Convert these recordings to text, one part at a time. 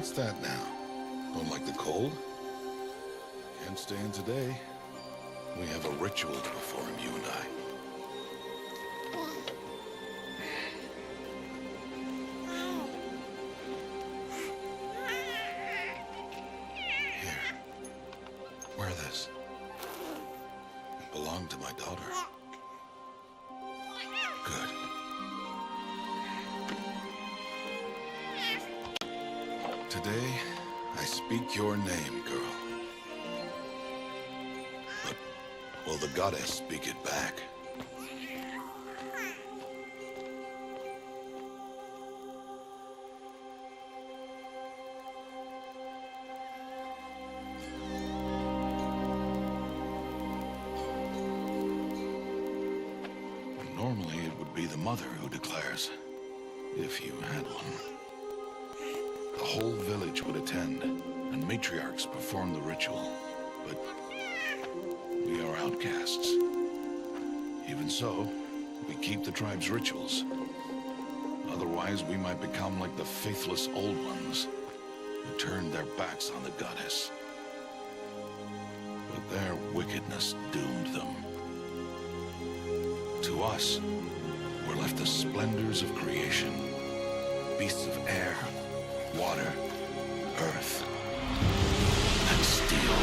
What's that now? Don't like the cold? Can't stay in today. We have a ritual to perform, you and I. Here. Wear this. It belonged to my daughter. Good. Today, I speak your name, girl. But will the goddess speak it back? Normally, it would be the mother who declares, if you had one. The whole village would attend, and matriarchs perform the ritual. But we are outcasts. Even so, we keep the tribe's rituals. Otherwise, we might become like the faithless old ones, who turned their backs on the goddess. But their wickedness doomed them. To us, were left the splendors of creation, beasts of air, water, earth, and steel.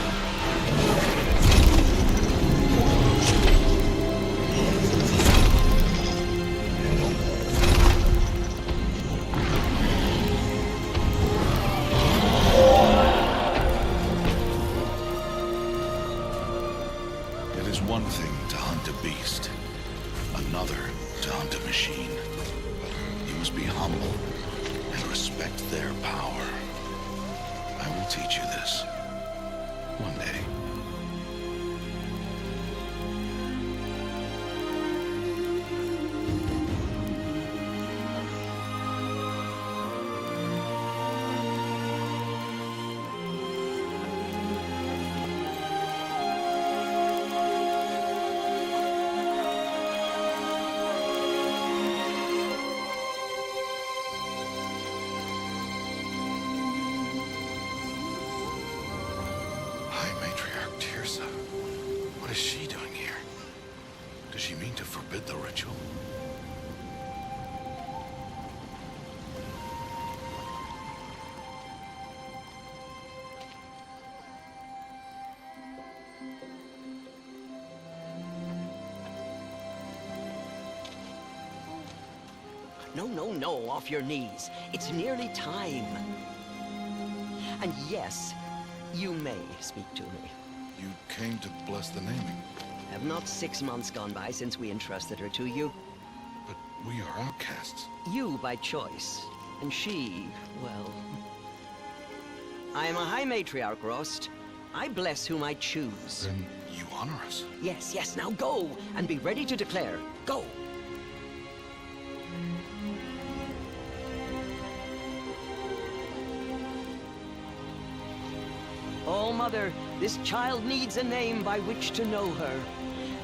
It is one thing to hunt a beast, another to hunt a machine. You must be humble and respect their power. I will teach you this. One day. What is she doing here? Does she mean to forbid the ritual? No, off your knees. It's nearly time. And yes, you may speak to me. You came to bless the naming. Have not 6 months gone by since we entrusted her to you? But we are outcasts. You by choice, and she, well... I am a High Matriarch, Rost. I bless whom I choose. Then you honor us. Yes, now go, and be ready to declare. Go! Oh, Mother, this child needs a name by which to know her.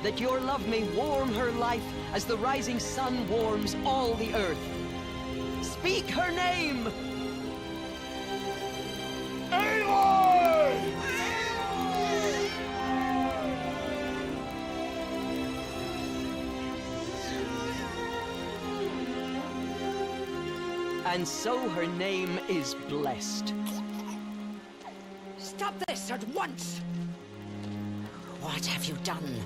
That your love may warm her life as the rising sun warms all the earth. Speak her name! Aloy! And so her name is blessed. Stop this at once! What have you done?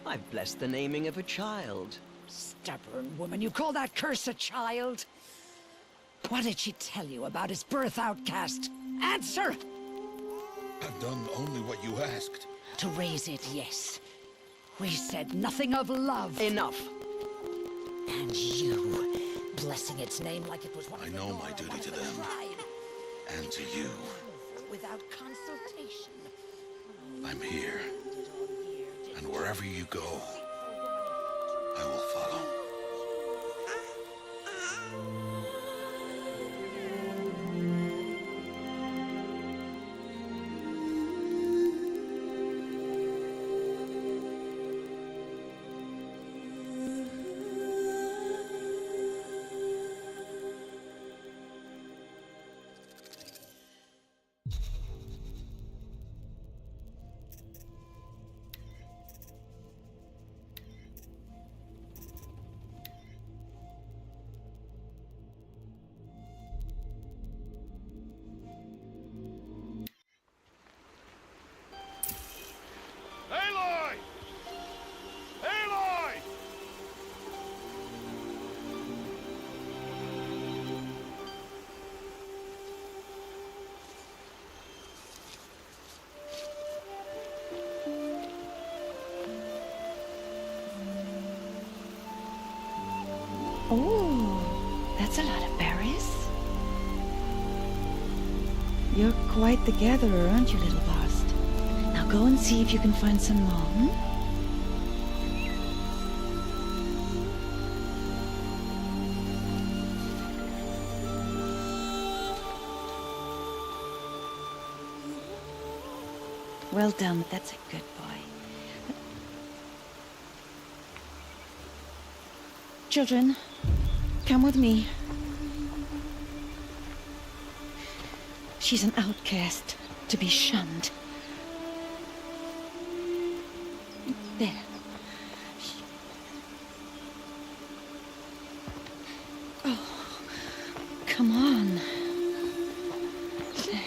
I've blessed the naming of a child. Stubborn woman, you call that curse a child? What did she tell you about his birth, outcast? Answer! I've done only what you asked. To raise it, yes. We said nothing of love. Enough. And you, blessing its name like it was one I of the know my duty to them. And to you. Without consultation. I'm here. And wherever you go, I will follow. That's a lot of berries. You're quite the gatherer, aren't you, little Bast? Now go and see if you can find some more, hmm? Well done, that's a good boy. Children, come with me. She's an outcast, to be shunned. There. Oh, come on. There.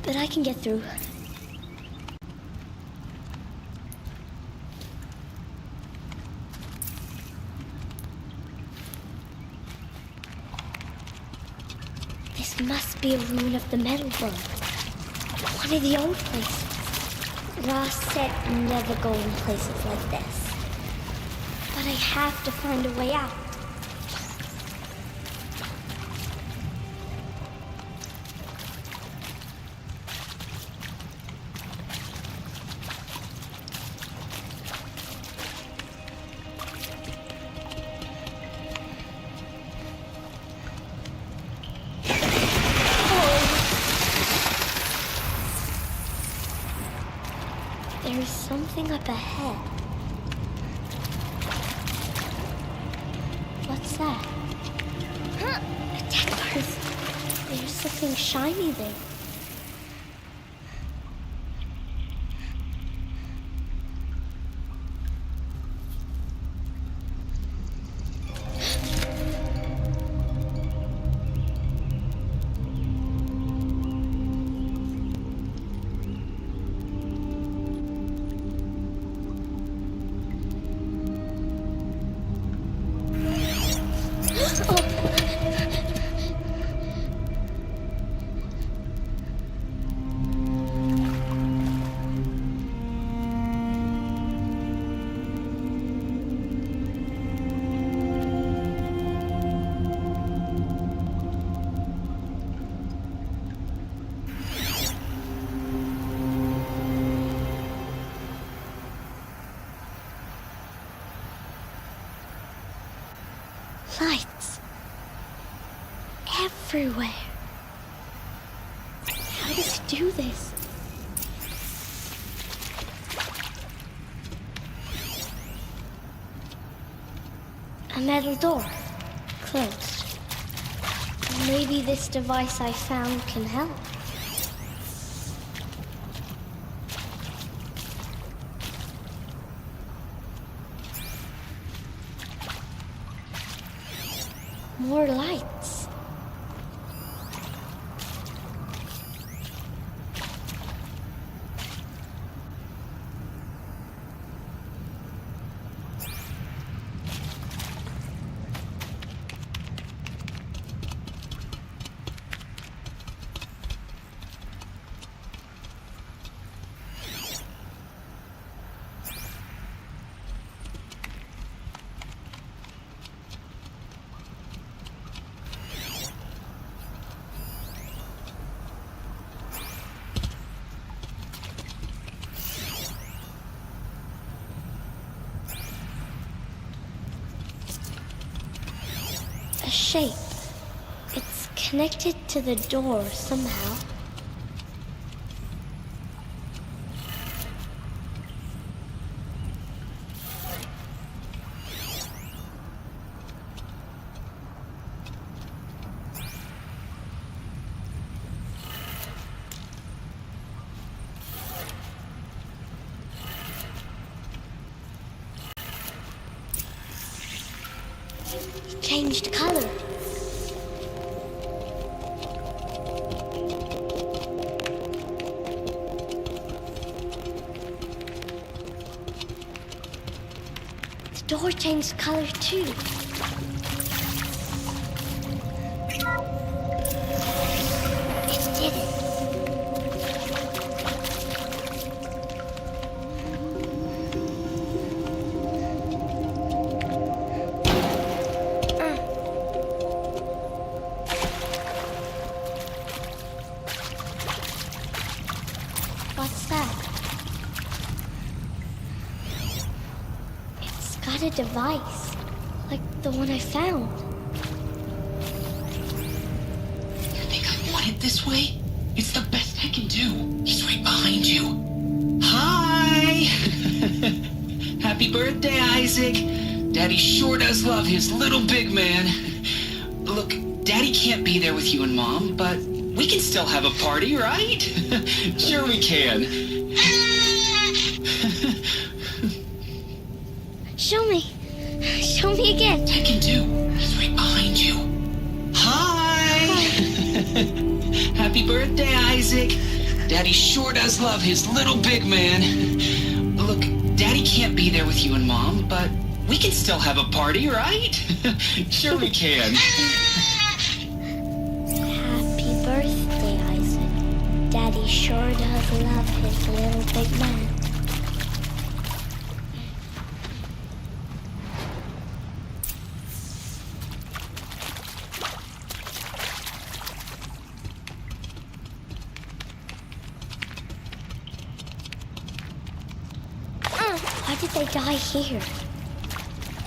But I can get through. This must be a ruin of the Metal World. One of the old places. Ross said never go in places like this. But I have to find a way out. There is something up ahead. What's that? A death person. There's something shiny there. Lights. Everywhere. How does he do this? A metal door. Closed. Maybe this device I found can help. More lights. shape. It's connected to the door somehow. Changed color. The door changed color too. It did it. What's that? It's got a device, like the one I found. You think I want it this way? It's the best I can do. He's right behind you. Hi! Happy birthday, Isaac. Daddy sure does love his little big man. Look, Daddy can't be there with you and Mom, but we can still have a party, right? Sure we can. Show me. Show me again. I can do. He's right behind you. Hi! Happy birthday, Isaac. Daddy sure does love his little big man. Look, Daddy can't be there with you and Mom, but we can still have a party, right? Sure we can. Happy birthday, Isaac. Daddy sure does love his little big man. Why did they die here?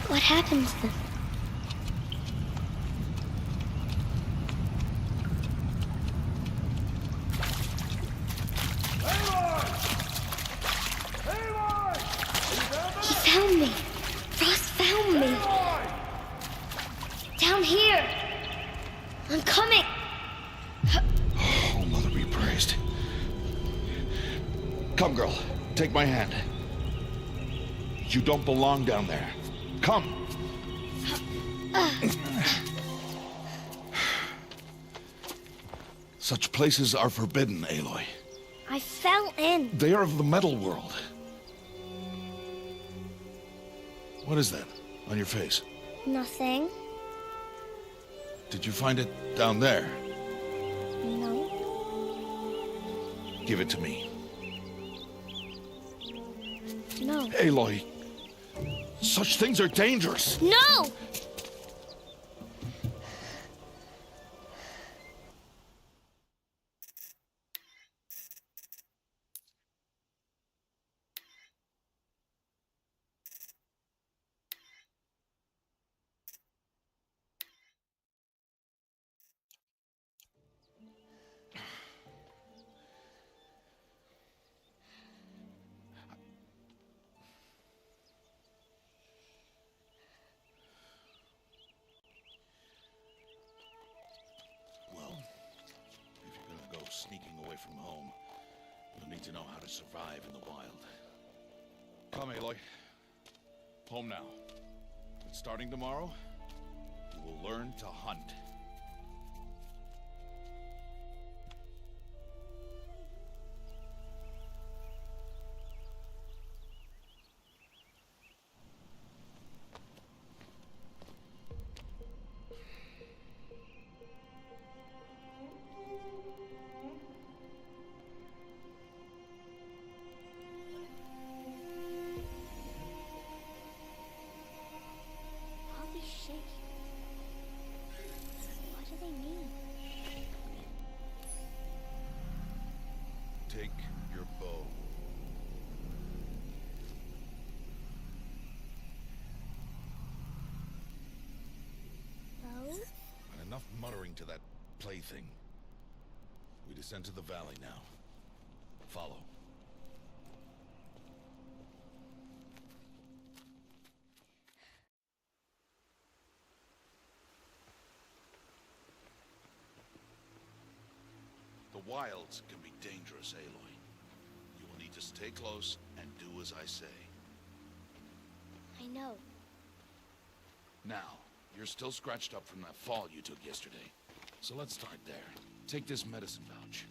What happened to them? He found me. Ross found me. Down here. I'm coming. Oh, Mother be praised. Come, girl. Take my hand. You don't belong down there. Come. Such places are forbidden, Aloy. I fell in. They are of the metal world. What is that on your face? Nothing. Did you find it down there? No. Give it to me. No. Aloy, such things are dangerous. No! Sneaking away from home. You'll need to know how to survive in the wild. Come, Aloy. Home now. But starting tomorrow, you will learn to hunt. What do they mean? Take your bow. Bow? to that plaything. We descend to the valley now. Follow. The wilds can be dangerous, Aloy. You will need to stay close and do as I say. I know. Now, you're still scratched up from that fall you took yesterday. So let's start there. Take this medicine pouch.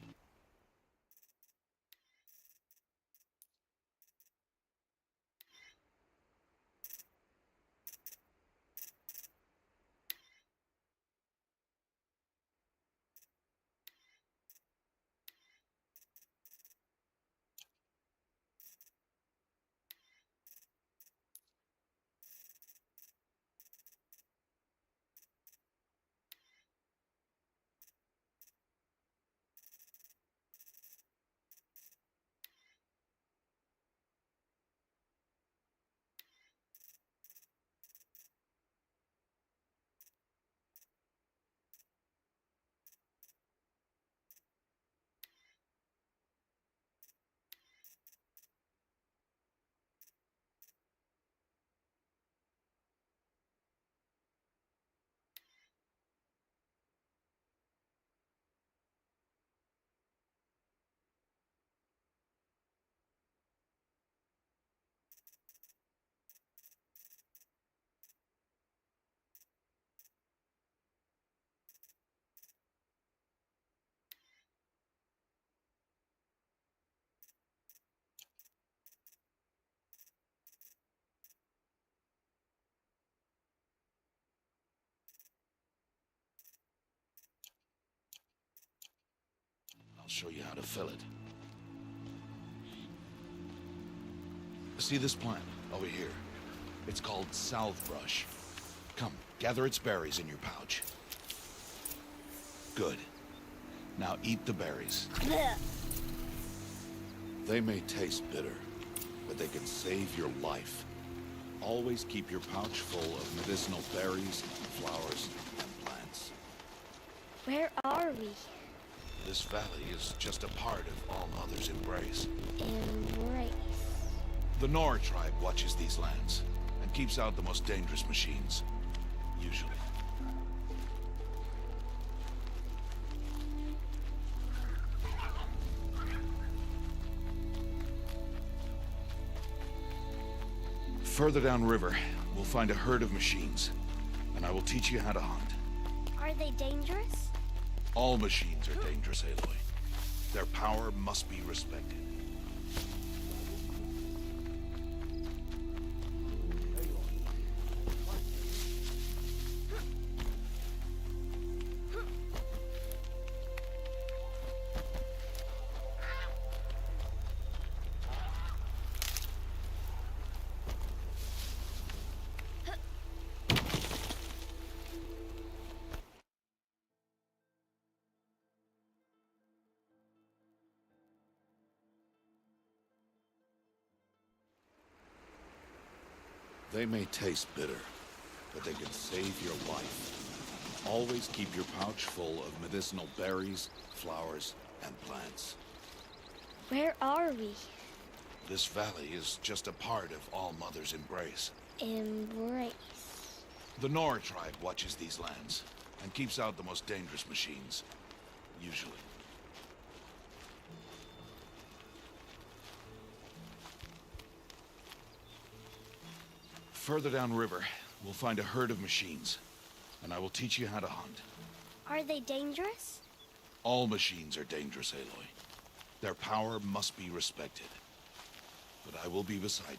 I'll show you how to fill it. See this plant over here? It's called salvebrush. Come, gather its berries in your pouch. Good. Now eat the berries. Blech. They may taste bitter, but they can save your life. Always keep your pouch full of medicinal berries, flowers, and plants. Where are we? This valley is just a part of All Mother's embrace. Embrace. The Nora tribe watches these lands and keeps out the most dangerous machines. Usually. Further downriver, we'll find a herd of machines, and I will teach you how to hunt. Are they dangerous? All machines are dangerous, Aloy. Their power must be respected. They may taste bitter, but they can save your life. Always keep your pouch full of medicinal berries, flowers, and plants. Where are we? This valley is just a part of All Mother's embrace. Embrace. The Nora tribe watches these lands and keeps out the most dangerous machines. Usually. Further downriver, we'll find a herd of machines, and I will teach you how to hunt. Are they dangerous? All machines are dangerous, Aloy. Their power must be respected. But I will be beside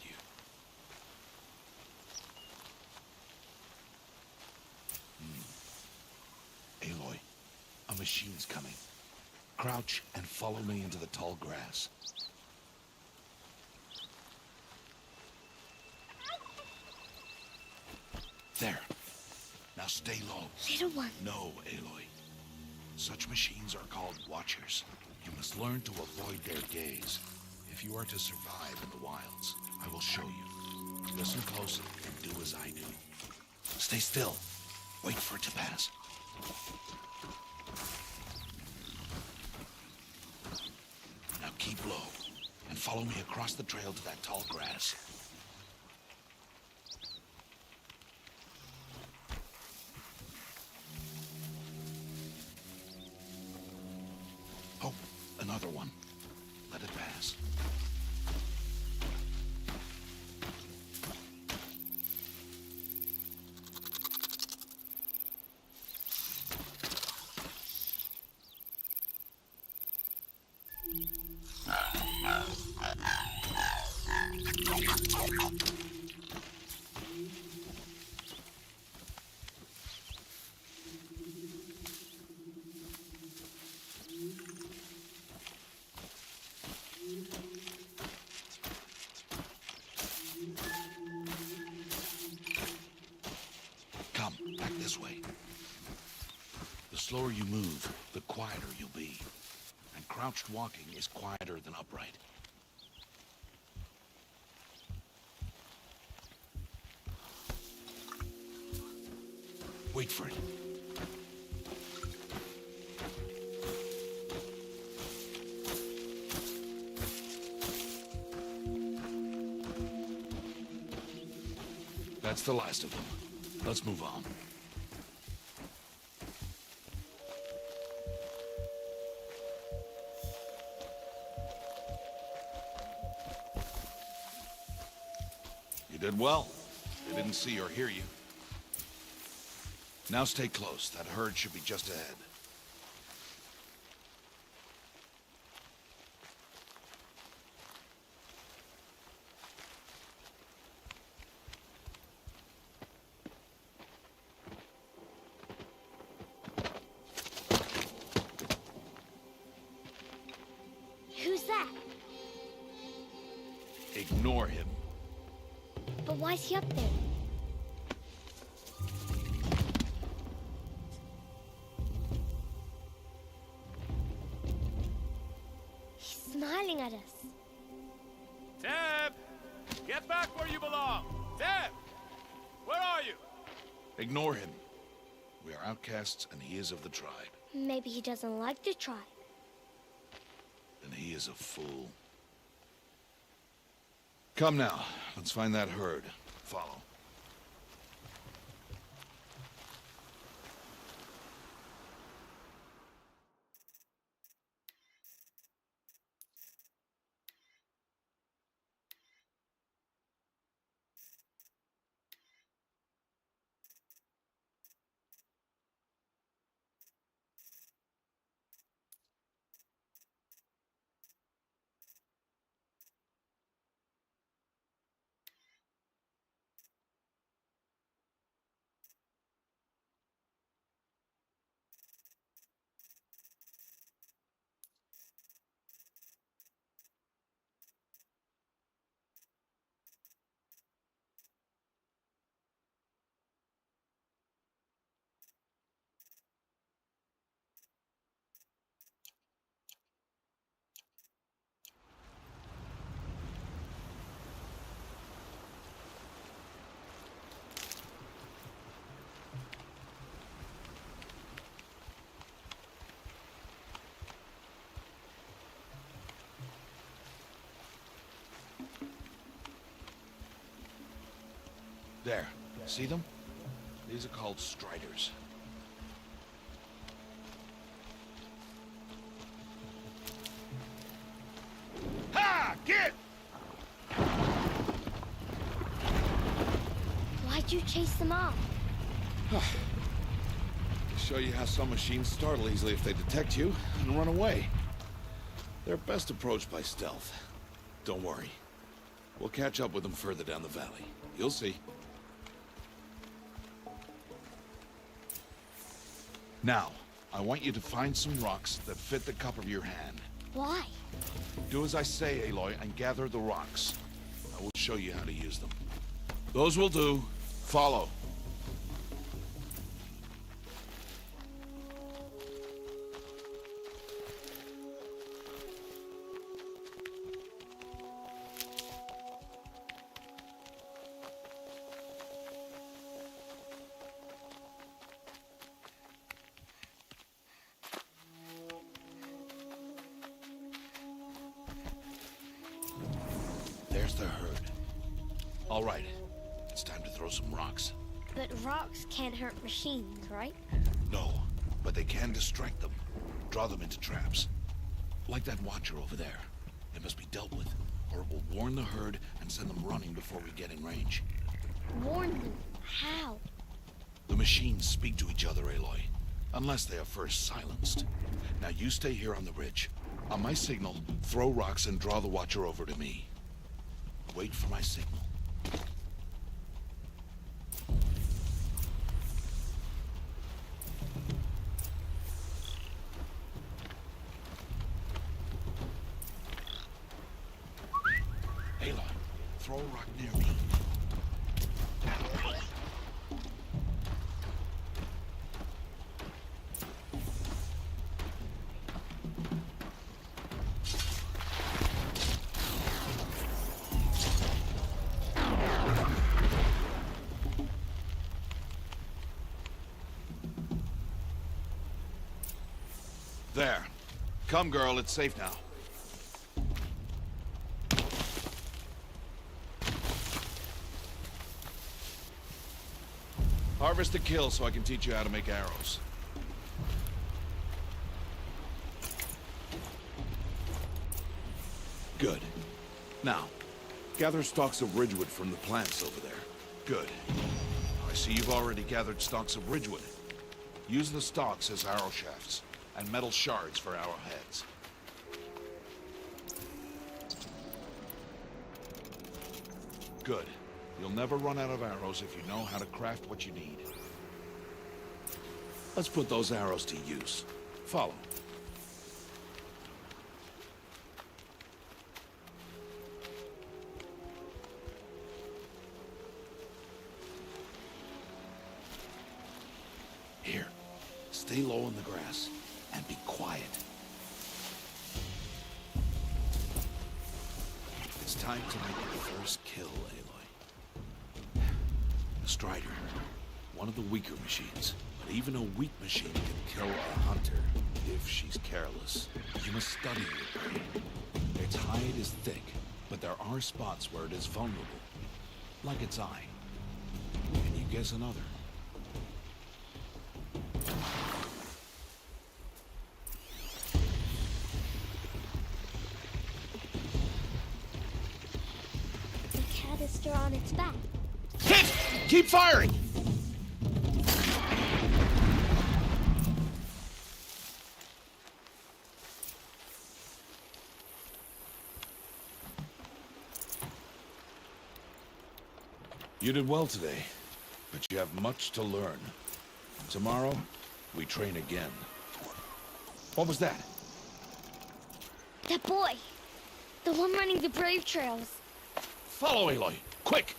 you. Aloy, a machine's coming. Crouch and follow me into the tall grass. There. Now stay low. Little one. No, Aloy. Such machines are called Watchers. You must learn to avoid their gaze. If you are to survive in the wilds, I will show you. Listen close and do as I do. Stay still. Wait for it to pass. Now keep low, and follow me across the trail to that tall grass. Oh, another one. Let it pass. Come, back this way. The slower you move, the quieter you'll be. And crouched walking is quieter than upright. Wait for it. That's the last of them. Let's move on. You did well. They didn't see or hear you. Now stay close. That herd should be just ahead. Who's that? Ignore him. But why's he up there? He's smiling at us. Teb! Get back where you belong! Teb! Where are you? Ignore him. We are outcasts, and he is of the tribe. Maybe he doesn't like the tribe. And he is a fool. Come now. Let's find that herd. Follow. There. See them? These are called striders. Ha! Get! Why'd you chase them off? To show you how some machines startle easily if they detect you and run away. They're best approached by stealth. Don't worry. We'll catch up with them further down the valley. You'll see. Now, I want you to find some rocks that fit the cup of your hand. Why? Do as I say, Aloy, and gather the rocks. I will show you how to use them. Those will do. Follow. just a herd. All right, it's time to throw some rocks. But rocks can't hurt machines, right? No, but they can distract them. Draw them into traps. Like that watcher over there. It must be dealt with, or it will warn the herd and send them running before we get in range. Warn them. How? The machines speak to each other, Aloy. Unless they are first silenced. Now you stay here on the ridge. On my signal, throw rocks and draw the watcher over to me. Wait for my signal. Aloy, throw a rock near me. There. Come, girl, it's safe now. Harvest a kill so I can teach you how to make arrows. Good. Now, gather stalks of ridgewood from the plants over there. Good. I see you've already gathered stalks of ridgewood. Use the stalks as arrow shafts, and metal shards for arrowheads. Good. You'll never run out of arrows if you know how to craft what you need. Let's put those arrows to use. Follow. Here. Stay low in the grass. And be quiet. It's time to make your first kill, Aloy. The Strider. One of the weaker machines. But even a weak machine can kill a hunter if she's careless. You must study your prey. Its hide is thick, but there are spots where it is vulnerable. Like its eye. Can you guess another? Canister on its back. Hit! Keep firing! You did well today, but you have much to learn. Tomorrow, we train again. What was that? That boy! The one running the brave trails. Follow Aloy, quick!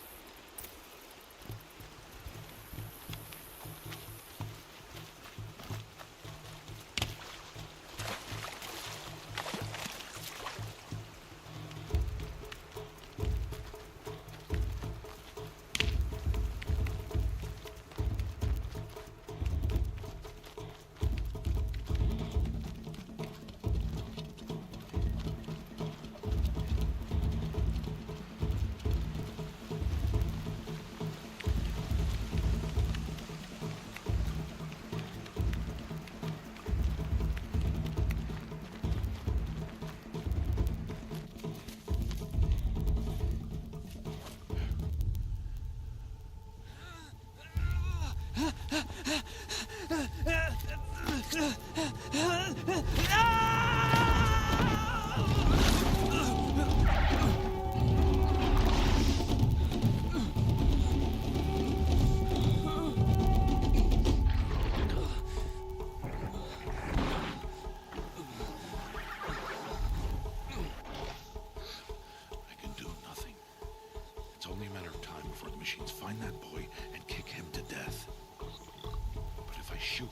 Find that boy and kick him to death. But if I shoot,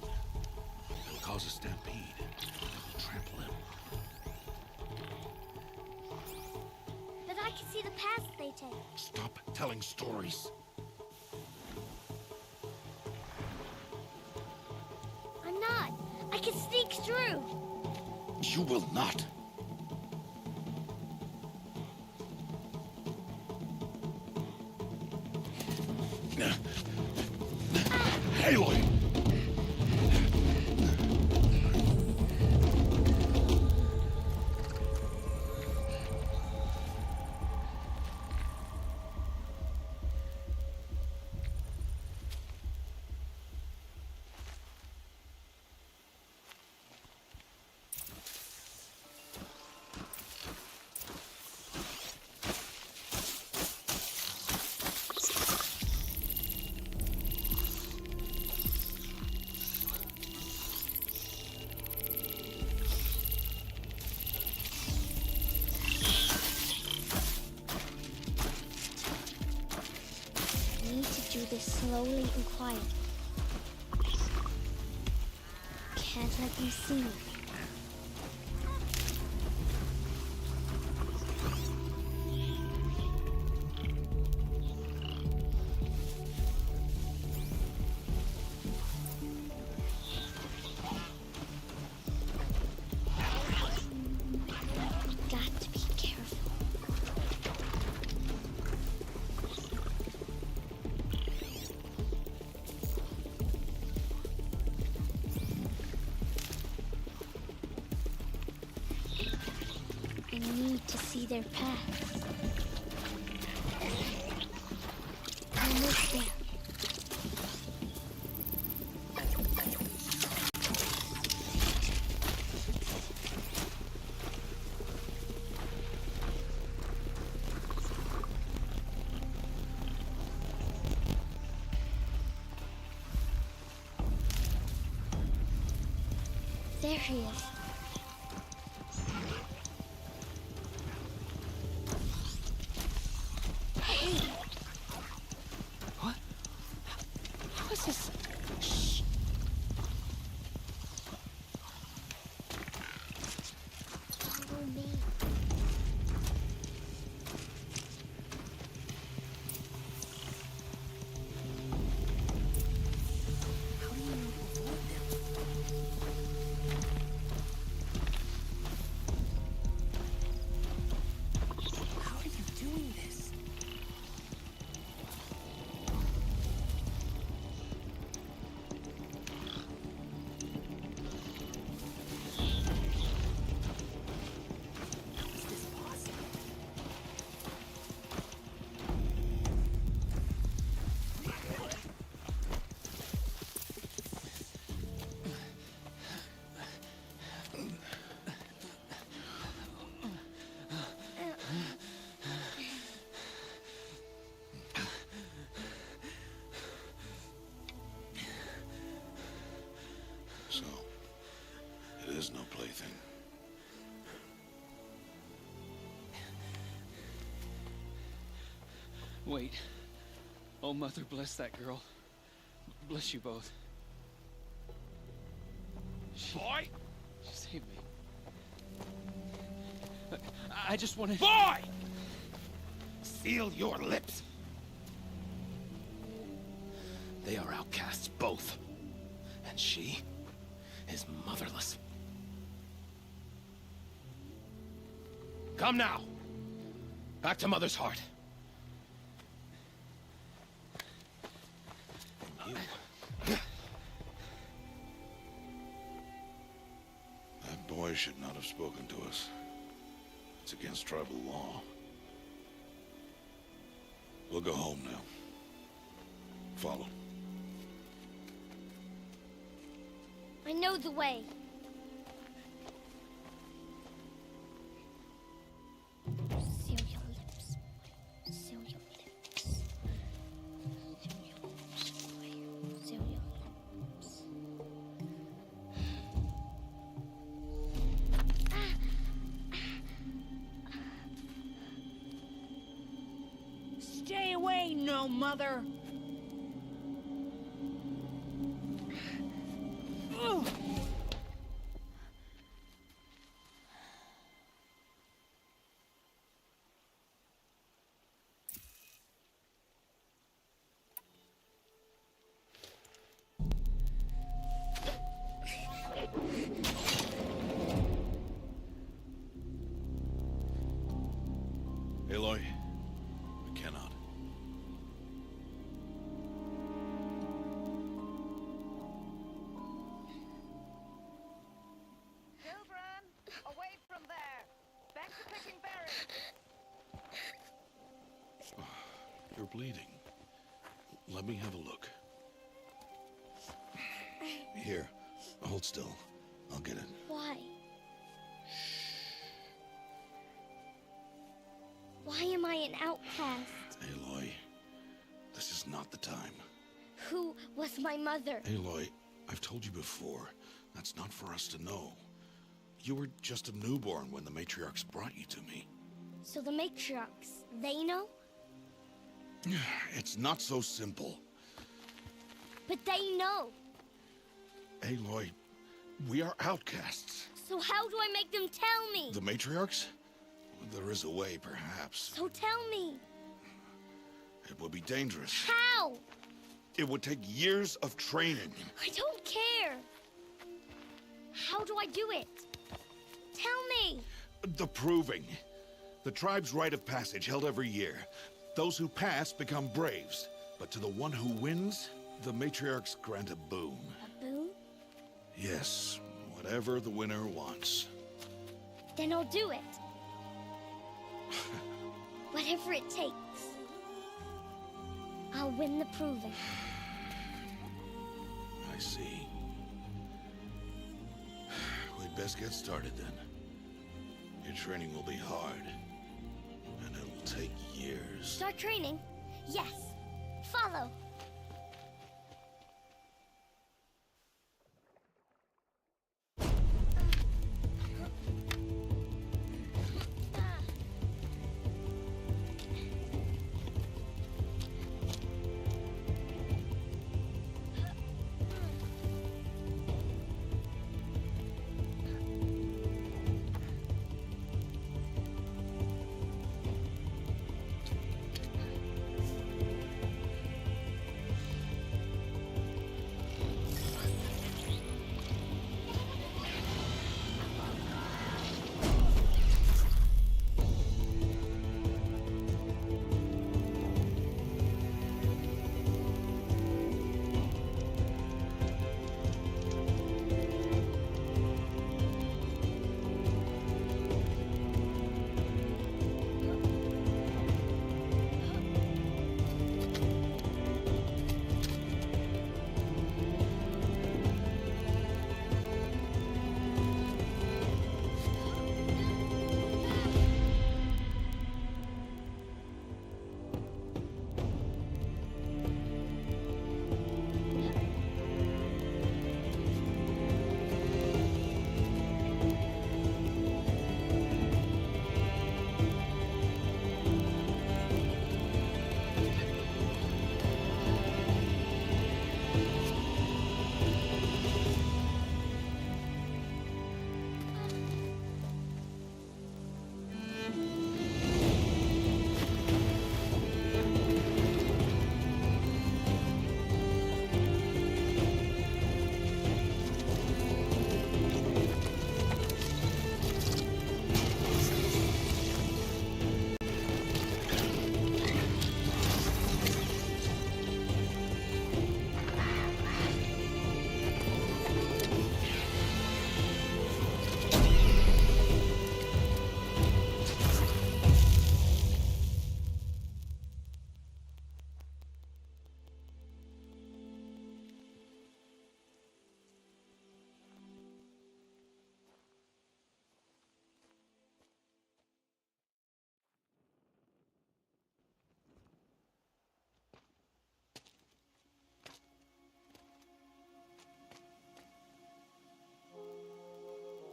it'll cause a stampede. It'll trample him. But I can see the paths they take. Stop telling stories. I'm not. I can sneak through. You will not. Aloy! I need to do this slowly and quietly. Can't let them see me. Got to be careful. I need to see their paths. Almost there. There he is. What? How is this? Shh. Follow me. How are you doing this? How is this possible? So, it is no plaything. Wait. Oh, Mother, bless that girl. Bless you both. Boy! She saved me. I just wanted... Boy! Seal your lips. They are outcasts, both. And she is motherless. Come now. Back to Mother's heart. And you... That boy should not have spoken to us. It's against tribal law. We'll go home now. Follow. I know the way. Seal your lips, boy. Seal your lips. Seal your lips, boy. Seal your lips. Stay away, no mother! Ugh. Aloy, we cannot. You're bleeding. Let me have a look. Here, hold still. I'll get it. Why? Why am I an outcast? Aloy, this is not the time. Who was my mother? Aloy, I've told you before, that's not for us to know. You were just a newborn when the matriarchs brought you to me. So the matriarchs, they know? It's not so simple. But they know. Aloy, we are outcasts. So how do I make them tell me? The matriarchs? There is a way, perhaps. So tell me. It would be dangerous. How? It would take years of training. I don't care. How do I do it? Tell me. The proving. The tribe's rite of passage held every year. Those who pass become braves. But to the one who wins, the matriarchs grant a boon. A boon? Yes, whatever the winner wants. Then I'll do it. Whatever it takes. I'll win the proving. I see. We'd best get started then. Your training will be hard. And it'll take years. Start training? Yes. Follow.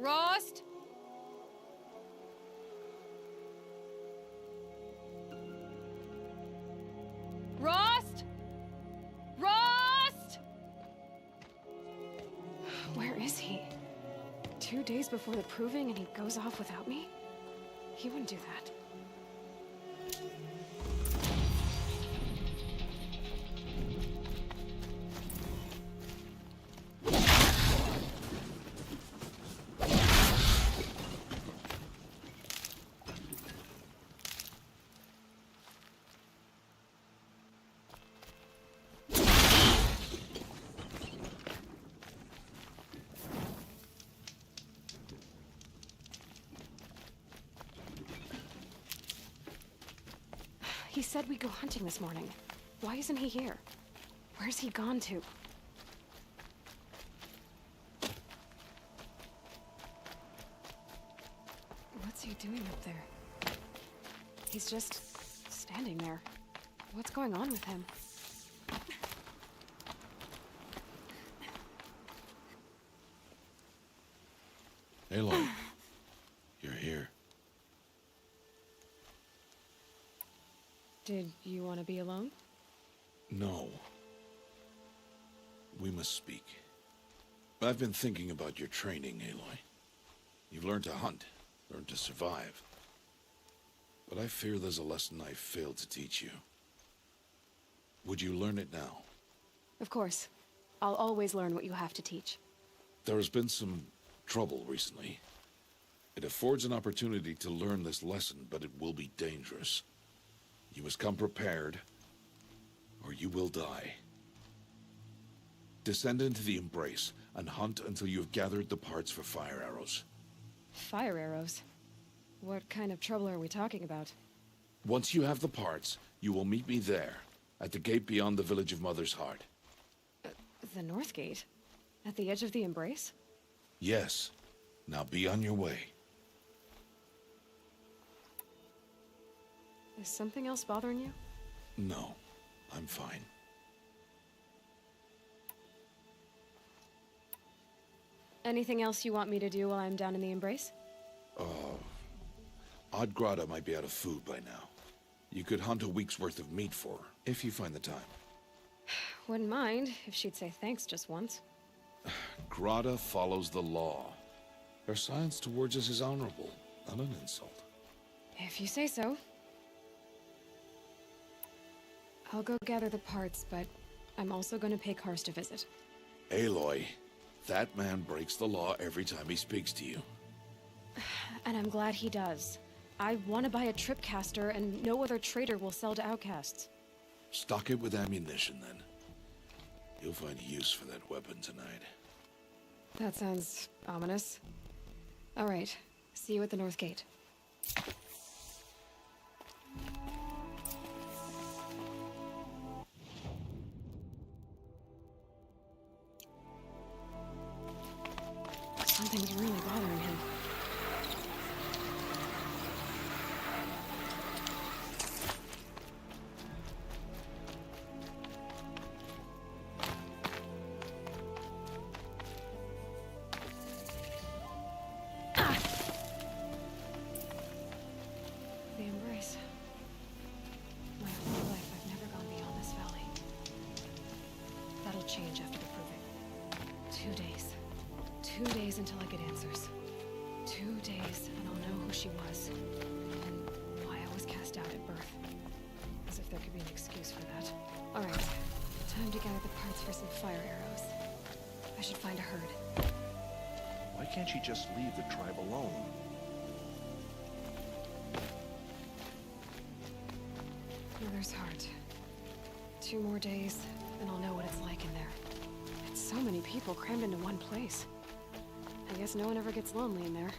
Rost? Rost? Rost? Where is he? 2 days before the proving and he goes off without me? He wouldn't do that. He said we'd go hunting this morning. Why isn't he here? Where's he gone to? What's he doing up there? He's just standing there. What's going on with him? Aloy, you're here. Did you want to be alone? No. We must speak. I've been thinking about your training, Aloy. You've learned to hunt, learned to survive. But I fear there's a lesson I failed to teach you. Would you learn it now? Of course. I'll always learn what you have to teach. There has been some trouble recently. It affords an opportunity to learn this lesson, but it will be dangerous. You must come prepared, or you will die. Descend into the Embrace, and hunt until you have gathered the parts for fire arrows. Fire arrows? What kind of trouble are we talking about? Once you have the parts, you will meet me there, at the gate beyond the village of Mother's Heart. The North Gate? At the edge of the Embrace? Yes. Now be on your way. Is something else bothering you? No, I'm fine. Anything else you want me to do while I'm down in the Embrace? Odd Grata might be out of food by now. You could hunt a week's worth of meat for her, if you find the time. Wouldn't mind if she'd say thanks just once. Grata follows the law. Her silence towards us is honorable, not an insult. If you say so. I'll go gather the parts, but I'm also gonna pay Karst a visit. Aloy, that man breaks the law every time he speaks to you. And I'm glad he does. I want to buy a tripcaster, and no other trader will sell to outcasts. Stock it with ammunition, then. You'll find use for that weapon tonight. That sounds ominous. All right, see you at the North Gate. Something's really bothering him. The Embrace. My whole life I've never gone beyond this valley. That'll change after the proving. 2 days. 2 days until I get answers. 2 days, and I'll know who she was. And why I was cast out at birth. As if there could be an excuse for that. Alright, time to gather the parts for some fire arrows. I should find a herd. Why can't she just leave the tribe alone? Mother's Heart. 2 more days, and I'll know what it's like in there. It's so many people crammed into one place. I guess no one ever gets lonely in there.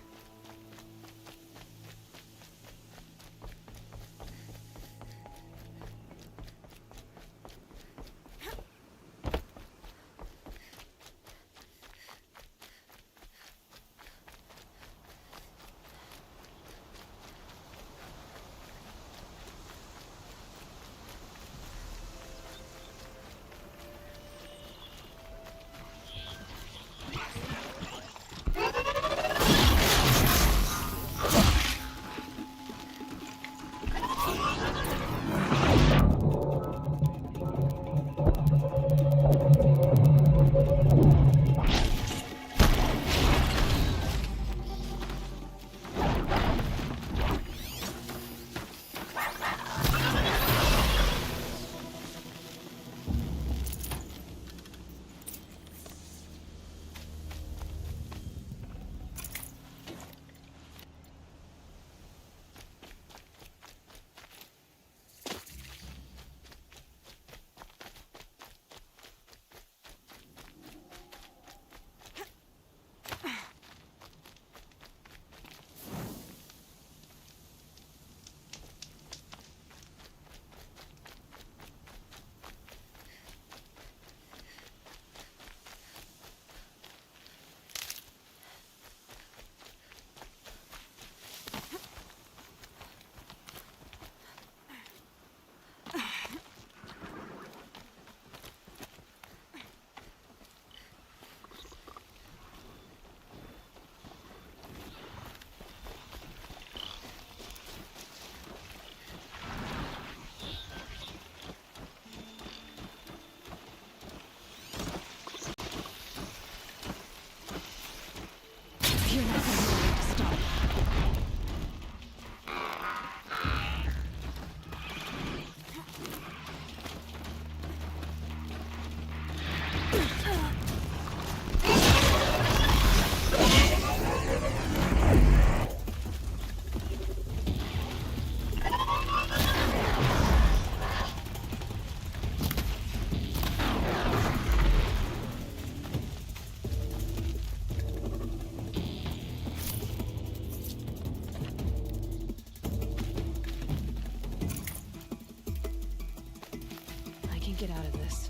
get out of this.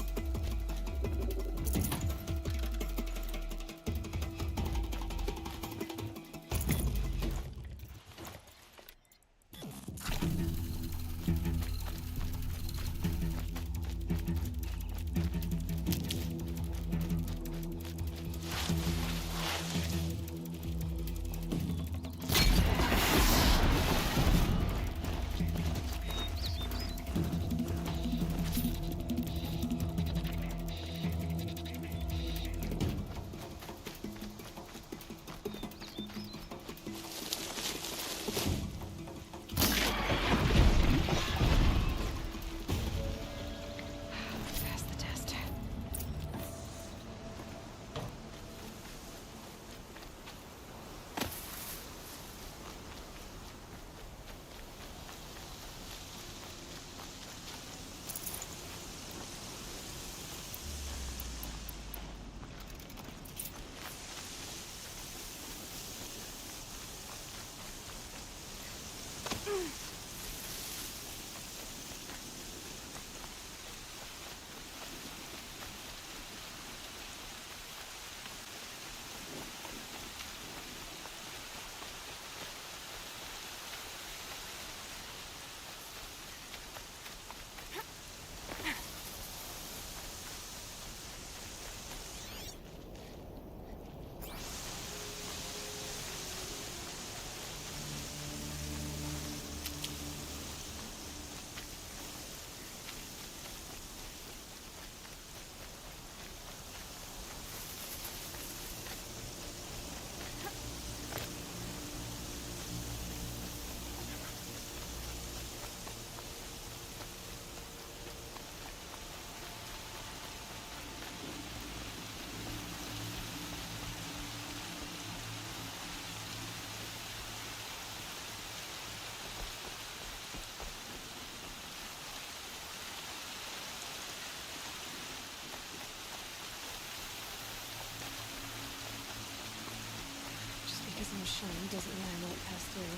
Because I'm shiny doesn't mean I won't pass through.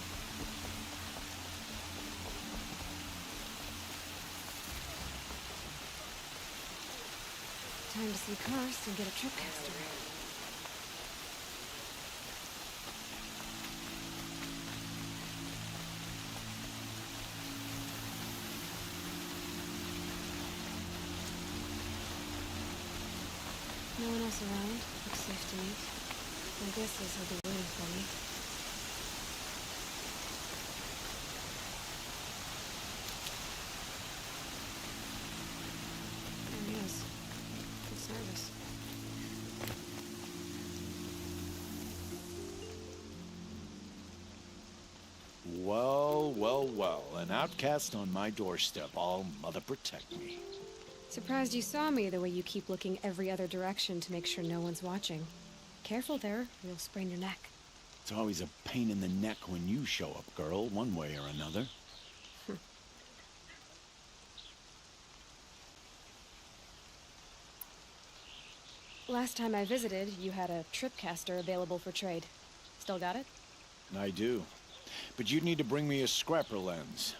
Time to see Karst and get a tripcaster. No one else around. Looks safe to me. My guess is he'll be waiting for me. There he is. Looks nervous. Well, well, well. An outcast on my doorstep. All mother protect me. Surprised you saw me the way you keep looking every other direction to make sure no one's watching. Careful there, or you'll sprain your neck. It's always a pain in the neck when you show up, girl, one way or another. Last time I visited, you had a tripcaster available for trade. Still got it? I do. But you'd need to bring me a scrapper lens.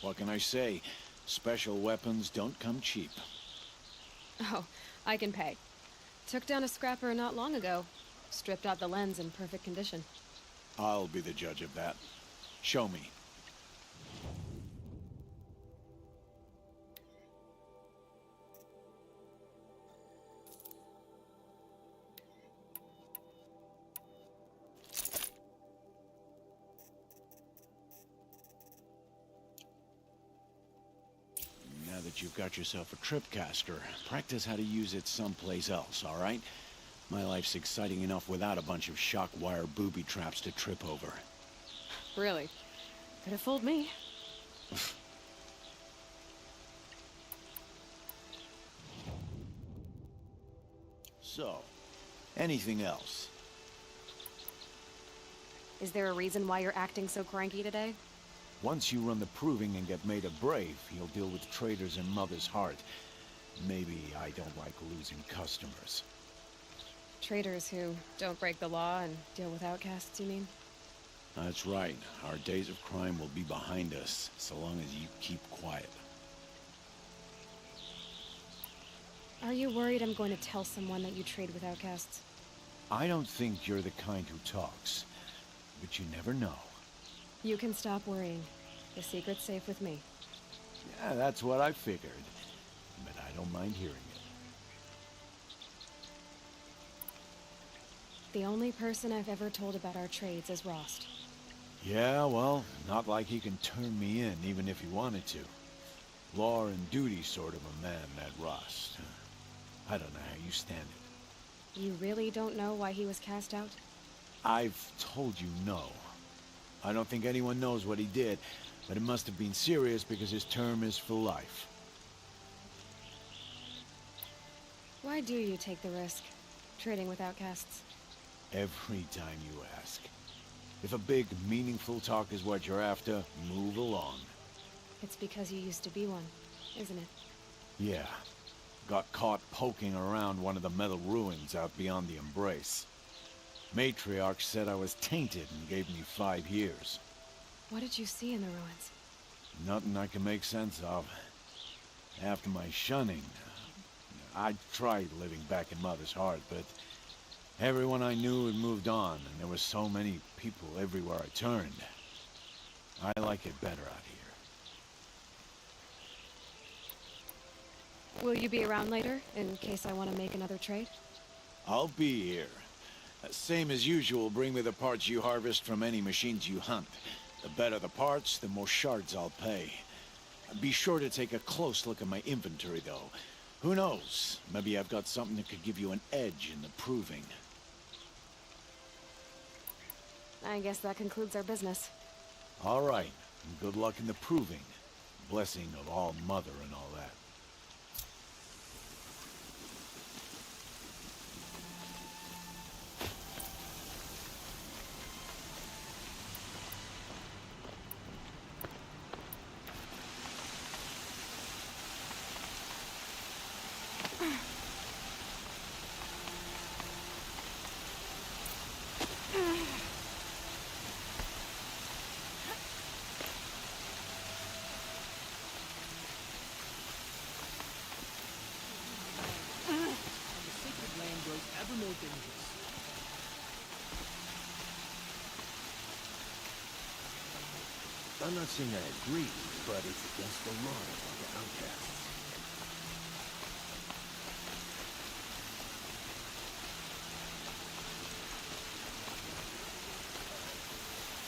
What can I say? Special weapons don't come cheap. Oh, I can pay. Took down a scrapper not long ago. Stripped out the lens in perfect condition. I'll be the judge of that. Show me. Now that you've got yourself a tripcaster, practice how to use it someplace else, all right? My life's exciting enough without a bunch of shock wire booby traps to trip over. Really? Could have fooled me. So, anything else? Is there a reason why you're acting so cranky today? Once you run the proving and get made a brave, you'll deal with traitors in Mother's Heart. Maybe I don't like losing customers. Traitors who don't break the law and deal with outcasts, you mean? That's right. Our days of crime will be behind us, so long as you keep quiet. Are you worried I'm going to tell someone that you trade with outcasts? I don't think you're the kind who talks, but you never know. You can stop worrying. The secret's safe with me. Yeah, that's what I figured. But I don't mind hearing it. The only person I've ever told about our trades is Rost. Yeah, well, not like he can turn me in, even if he wanted to. Law and duty sort of a man, that Rost. I don't know how you stand it. You really don't know why he was cast out? I've told you no. I don't think anyone knows what he did, but it must have been serious because his term is for life. Why do you take the risk, trading with outcasts? Every time you ask. If a big, meaningful talk is what you're after, move along. It's because you used to be one, isn't it? Yeah. Got caught poking around one of the metal ruins out beyond the Embrace. Matriarch said I was tainted and gave me 5 years. What did you see in the ruins? Nothing I can make sense of. After my shunning, I tried living back in Mother's Heart, but everyone I knew had moved on, and there were so many people everywhere I turned. I like it better out here. Will you be around later, in case I want to make another trade? I'll be here. Same as usual, bring me the parts you harvest from any machines you hunt. The better the parts, the more shards I'll pay. Be sure to take a close look at my inventory, though. Who knows? Maybe I've got something that could give you an edge in the proving. I guess that concludes our business. All right. Good luck in the proving. Blessing of All Mother and all that. I'm not saying I agree, but it's against the law to talk to outcasts.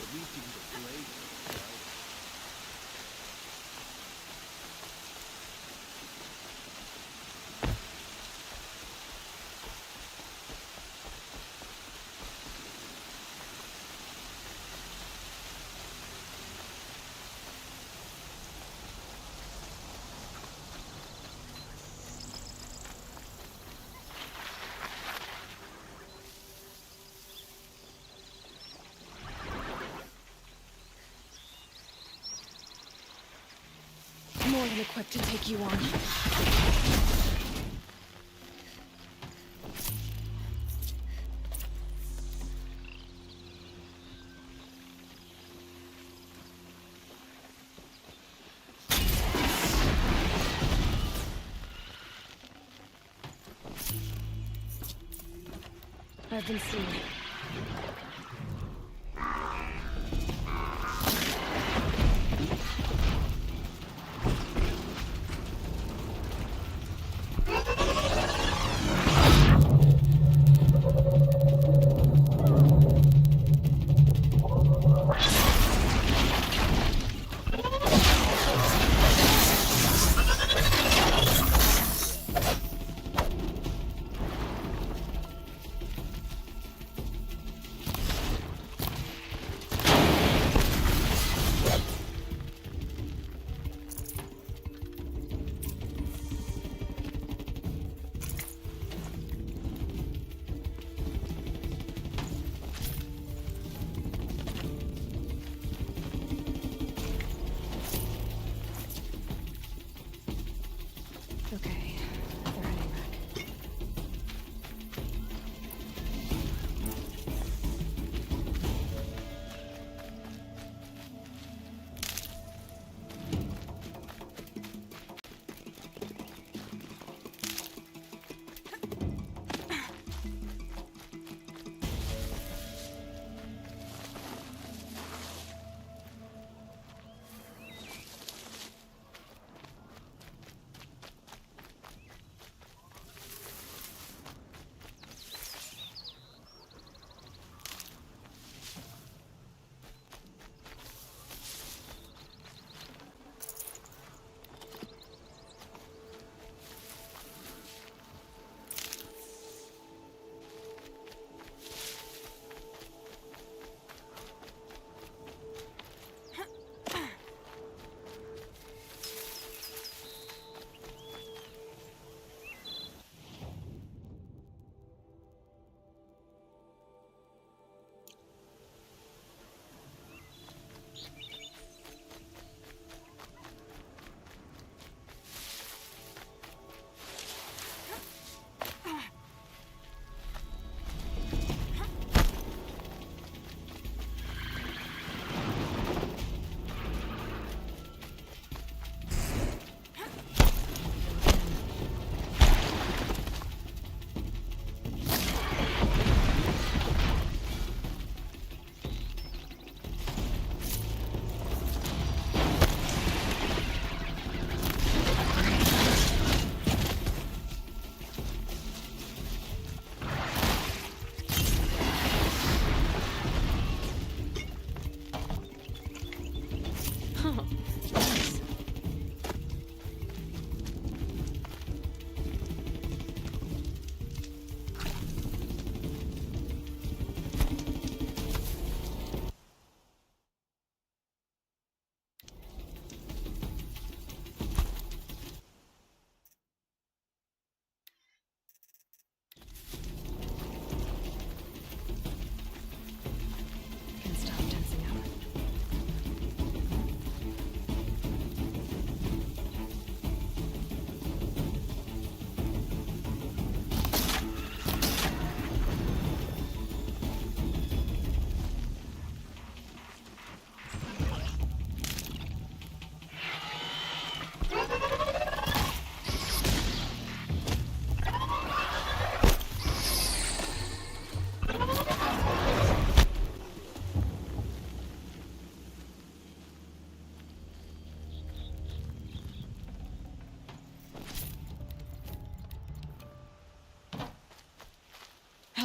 At least you can play, right? More than equipped to take you on. I've been seen.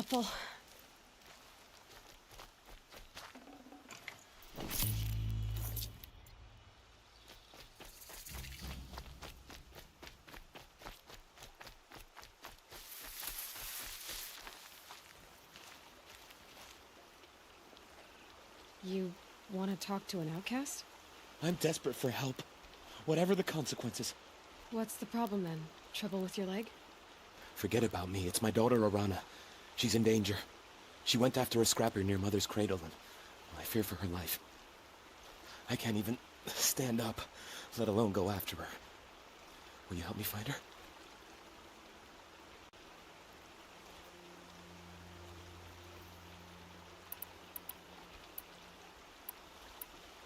helpful. You want to talk to an outcast? I'm desperate for help. Whatever the consequences. What's the problem then? Trouble with your leg? Forget about me. It's my daughter, Arana. She's in danger. She went after a scrapper near Mother's cradle, and I fear for her life. I can't even stand up, let alone go after her. Will you help me find her?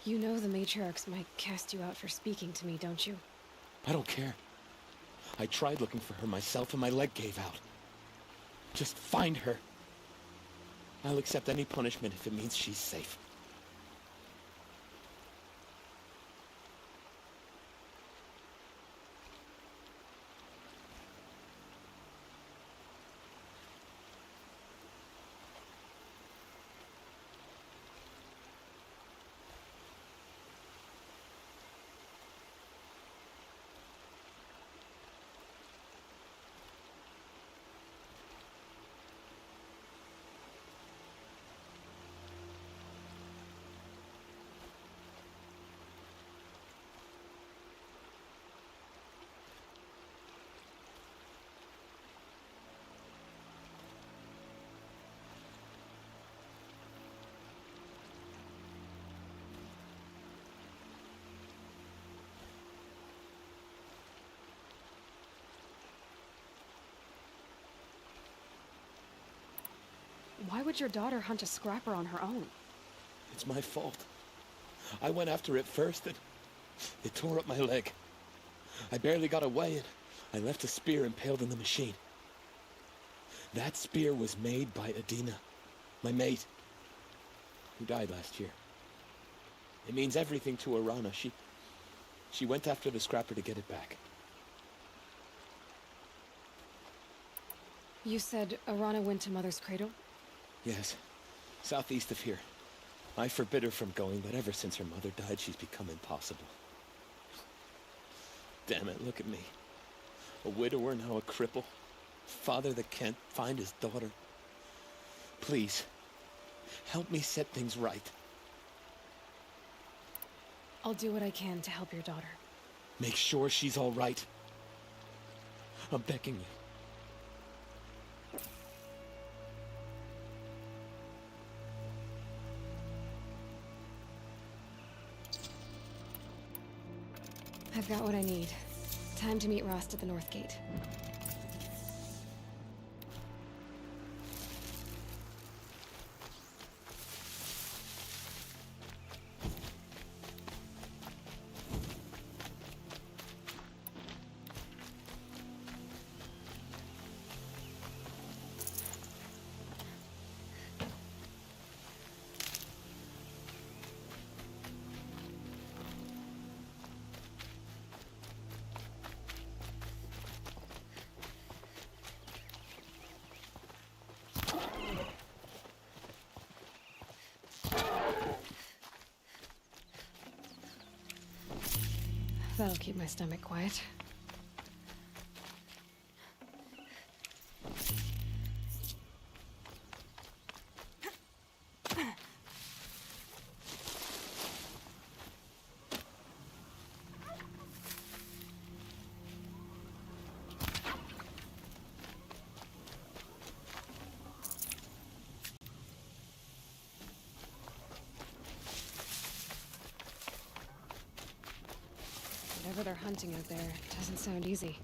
You know the matriarchs might cast you out for speaking to me, don't you? I don't care. I tried looking for her myself and my leg gave out. Just find her. I'll accept any punishment if it means she's safe. Why would your daughter hunt a scrapper on her own? It's my fault. I went after it first and it tore up my leg. I barely got away and I left a spear impaled in the machine. That spear was made by Adina, my mate, who died last year. It means everything to Arana. She went after the scrapper to get it back. You said Arana went to Mother's cradle? Yes, southeast of here. I forbid her from going, but ever since her mother died, she's become impossible. Damn it, look at me. A widower, now a cripple. Father that can't find his daughter. Please, help me set things right. I'll do what I can to help your daughter. Make sure she's all right. I'm begging you. I've got what I need. Time to meet Rost at the North Gate. That'll keep my stomach quiet. Whatever they're hunting out there doesn't sound easy.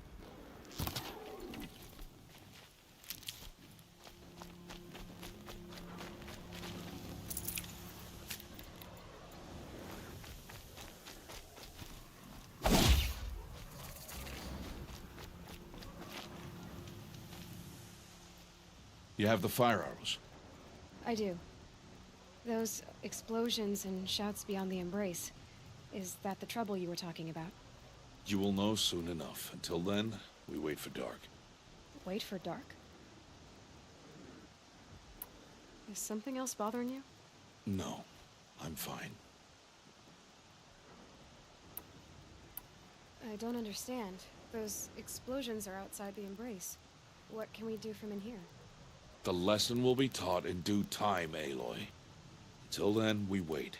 You have the fire arrows? I do. Those explosions and shouts beyond the embrace. Is that the trouble you were talking about? You will know soon enough. Until then, we wait for dark. Wait for dark? Is something else bothering you? No, I'm fine. I don't understand. Those explosions are outside the Embrace. What can we do from in here? The lesson will be taught in due time, Aloy. Till then, we wait.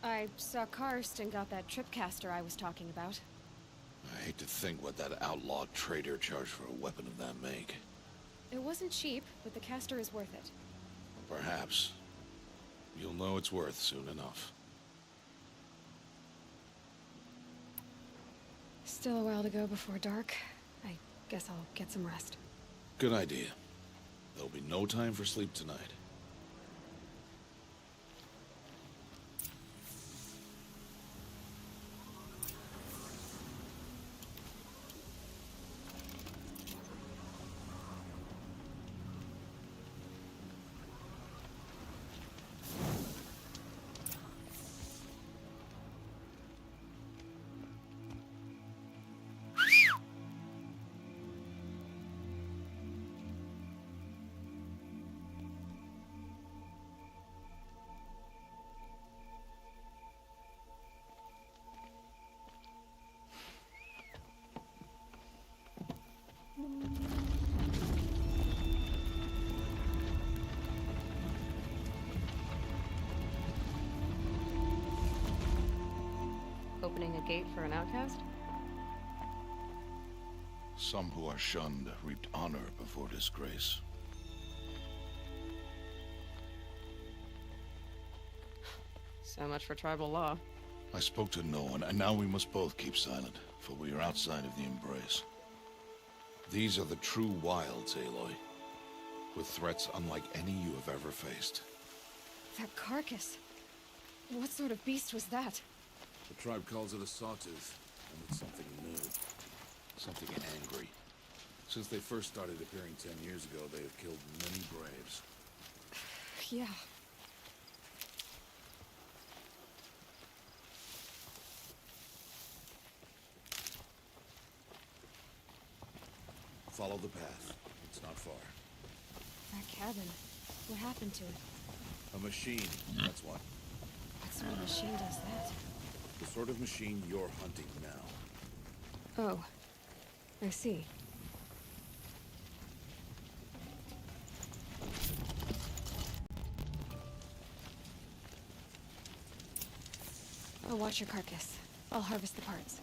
I saw Karst and got that tripcaster I was talking about. I hate to think what that outlawed trader charged for a weapon of that make. It wasn't cheap, but the caster is worth it. Perhaps. You'll know it's worth soon enough. Still a while to go before dark. I guess I'll get some rest. Good idea. There'll be no time for sleep tonight. Opening a gate for an outcast? Some who are shunned reaped honor before disgrace. So much for tribal law. I spoke to no one, and now we must both keep silent, for we are outside of the Embrace. These are the true wilds, Aloy, with threats unlike any you have ever faced. That carcass. What sort of beast was that? The tribe calls it a sawtooth, and it's something new. Something angry. Since they first started appearing 10 years ago, they have killed many braves. Yeah. Follow the path. It's not far. That cabin. What happened to it? A machine, that's what. What sort of machine does that? The sort of machine you're hunting now. Oh. I see. I'll watch your carcass. I'll harvest the parts.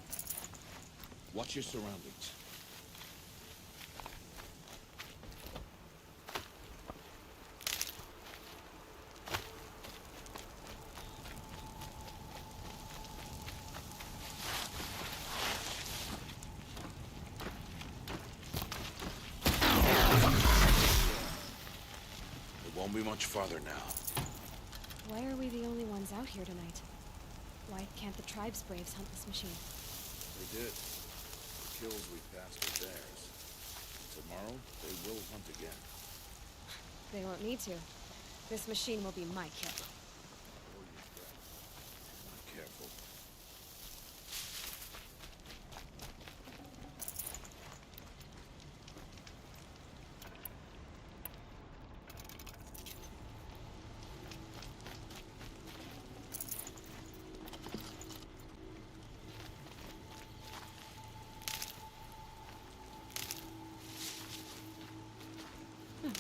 Watch your surroundings. Won't be much farther now. Why are we the only ones out here tonight? Why can't the tribe's braves hunt this machine? They did. The kills we passed were theirs. Tomorrow, they will hunt again. They won't need to. This machine will be my kill. Hold your breath. Be careful.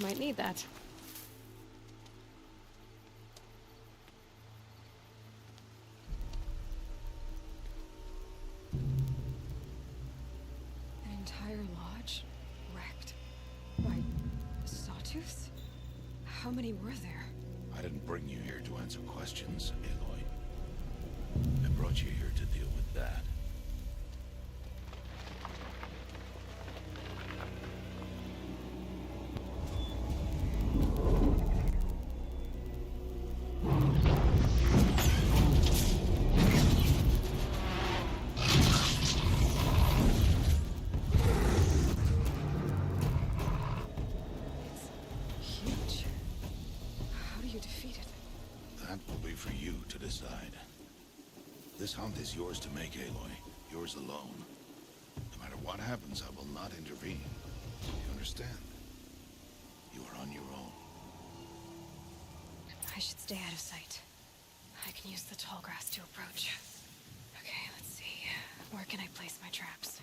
Might need that. An entire lodge wrecked by sawtooths? How many were there? I didn't bring you here to answer questions, Aloy. I brought you here to deal with that. This hunt is yours to make, Aloy. Yours alone. No matter what happens, I will not intervene. You understand? You are on your own. I should stay out of sight. I can use the tall grass to approach. Okay, let's see. Where can I place my traps?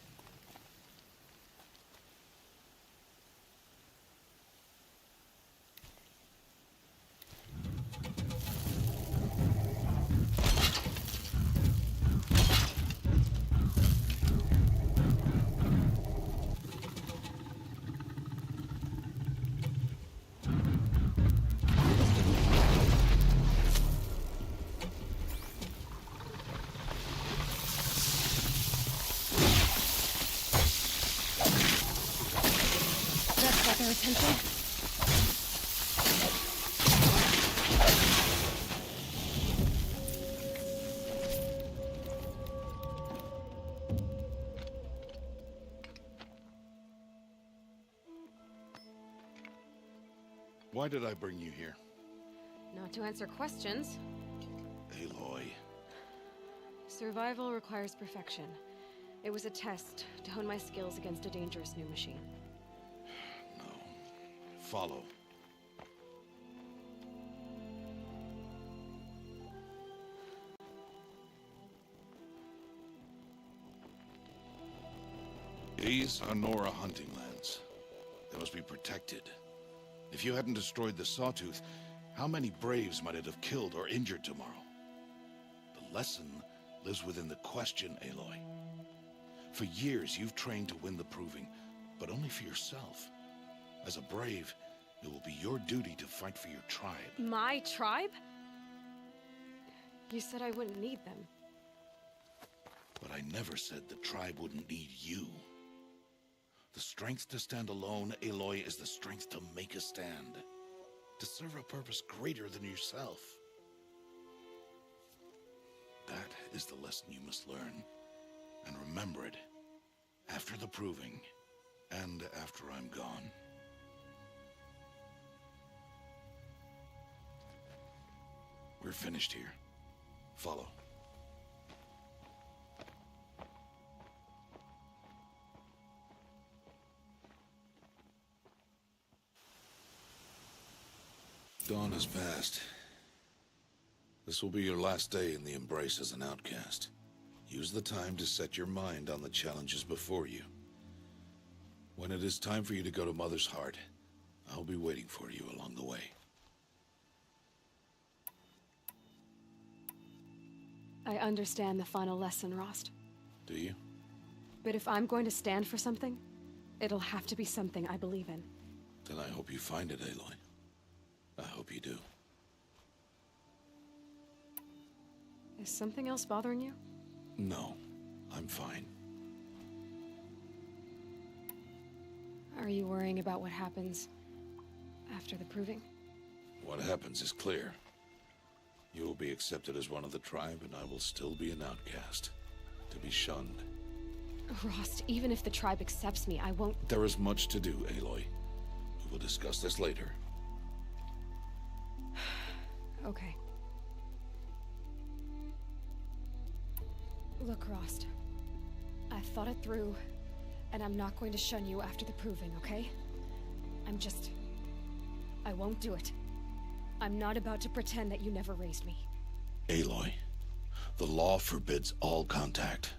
Their attention. Why did I bring you here? Not to answer questions. Aloy. Survival requires perfection. It was a test to hone my skills against a dangerous new machine. Follow. These are Nora hunting lands. They must be protected. If you hadn't destroyed the Sawtooth, how many Braves might it have killed or injured tomorrow? The lesson lives within the question, Aloy. For years, you've trained to win the Proving, but only for yourself. As a Brave, it will be your duty to fight for your tribe. My tribe? You said I wouldn't need them. But I never said the tribe wouldn't need you. The strength to stand alone, Aloy, is the strength to make a stand. To serve a purpose greater than yourself. That is the lesson you must learn. And remember it. After the Proving. And after I'm gone. We're finished here. Follow. Dawn has passed. This will be your last day in the Embrace as an outcast. Use the time to set your mind on the challenges before you. When it is time for you to go to Mother's Heart, I'll be waiting for you along the way. I understand the final lesson, Rost. Do you? But if I'm going to stand for something, it'll have to be something I believe in. Then I hope you find it, Aloy. I hope you do. Is something else bothering you? No, I'm fine. Are you worrying about what happens after the Proving? What happens is clear. You will be accepted as one of the tribe, and I will still be an outcast. To be shunned. Rost, even if the tribe accepts me, I won't... There is much to do, Aloy. We will discuss this later. Okay. Look, Rost. I thought it through, and I'm not going to shun you after the Proving, okay? I won't do it. I'm not about to pretend that you never raised me. Aloy, the law forbids all contact.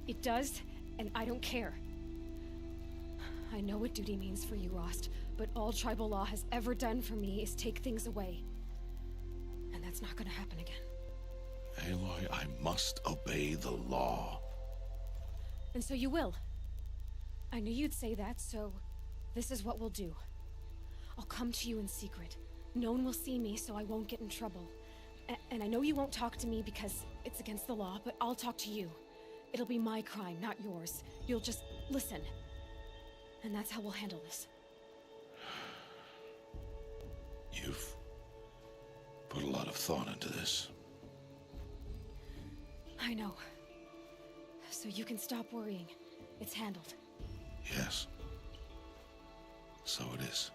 It does, and I don't care. I know what duty means for you, Rost, but all tribal law has ever done for me is take things away. And that's not gonna happen again. Aloy, I must obey the law. And so you will. I knew you'd say that, so this is what we'll do. I'll come to you in secret. No one will see me, so I won't get in trouble. And I know you won't talk to me because it's against the law, but I'll talk to you. It'll be my crime, not yours. You'll just listen. And that's how we'll handle this. You've put a lot of thought into this. I know. So you can stop worrying. It's handled. Yes. So it is.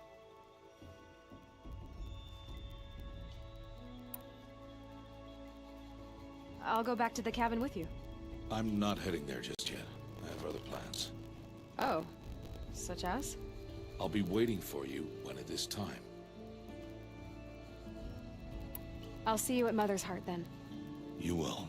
I'll go back to the cabin with you. I'm not heading there just yet. I have other plans. Oh. Such as? I'll be waiting for you when it is time. I'll see you at Mother's Heart then. You will.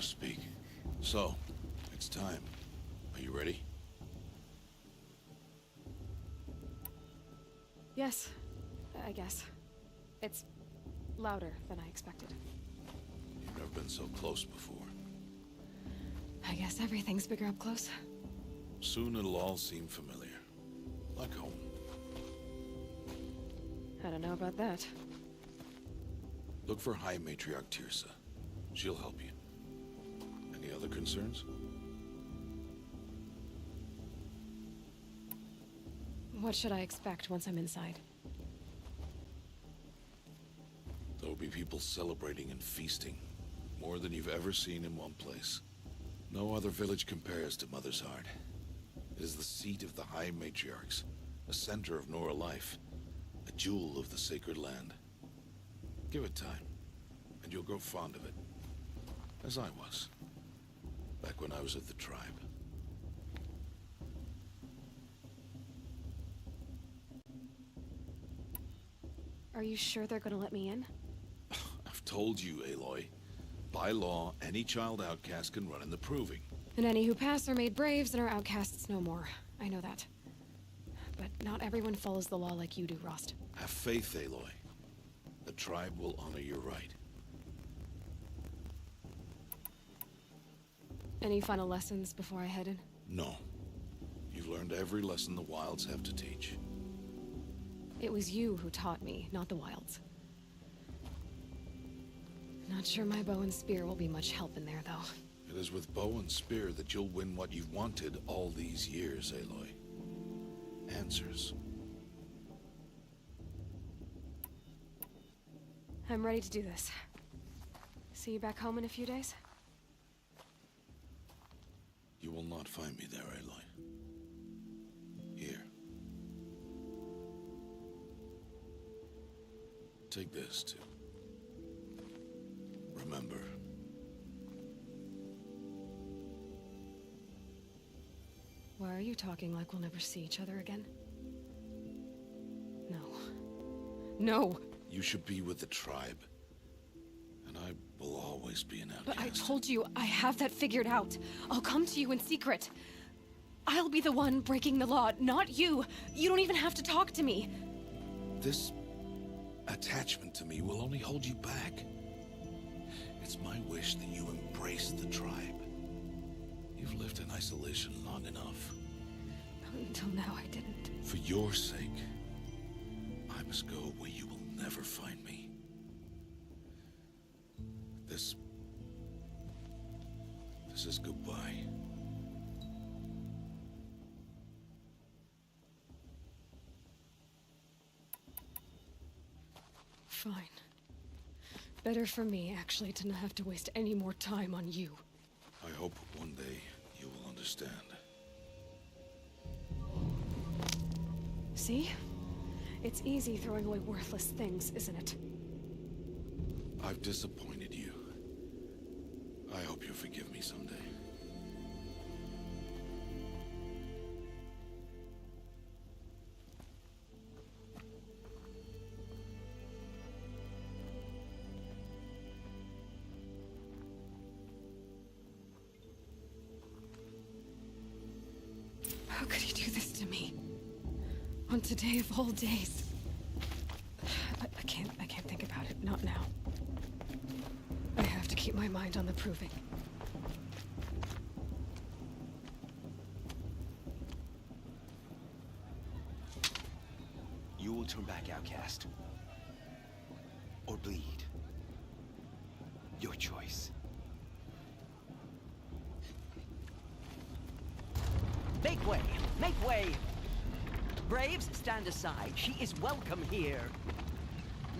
Speak. So, it's time. Are you ready? Yes, I guess. It's louder than I expected. You've never been so close before. I guess everything's bigger up close. Soon it'll all seem familiar. Like home. I don't know about that. Look for High Matriarch Teersa. She'll help you. Any other concerns? What should I expect once I'm inside? There'll be people celebrating and feasting. More than you've ever seen in one place. No other village compares to Mother's Heart. It is the seat of the High Matriarchs, a center of Nora life, a jewel of the sacred land. Give it time, and you'll grow fond of it. As I was. Back when I was at the tribe. Are you sure they're gonna let me in? I've told you, Aloy. By law, any child outcast can run in the Proving. And any who pass are made braves and are outcasts no more. I know that. But not everyone follows the law like you do, Rost. Have faith, Aloy. The tribe will honor your right. Any final lessons before I head in? No. You've learned every lesson the Wilds have to teach. It was you who taught me, not the Wilds. Not sure my bow and spear will be much help in there, though. It is with bow and spear that you'll win what you've wanted all these years, Aloy. Answers. I'm ready to do this. See you back home in a few days? You will not find me there, Aloy. Here. Take this, too. Remember. Why are you talking like we'll never see each other again? No. No! You should be with the tribe. And I will always be an outcast. But I told you, I have that figured out. I'll come to you in secret. I'll be the one breaking the law, not you. You don't even have to talk to me. This attachment to me will only hold you back. It's my wish that you embrace the tribe. You've lived in isolation long enough. Until now, I didn't. For your sake, I must go where you will never find me. This is goodbye. Fine. Better for me, actually, to not have to waste any more time on you. I hope one day you will understand. See? It's easy throwing away worthless things, isn't it? I've disappointed you. I hope you'll forgive me someday. How could he do this to me? On today of all days. I can't think about it. Not now. I have to keep my mind on the proving. You will turn back, outcast. Or bleed. Your choice. Make way! Make way! Braves, stand aside. She is welcome here.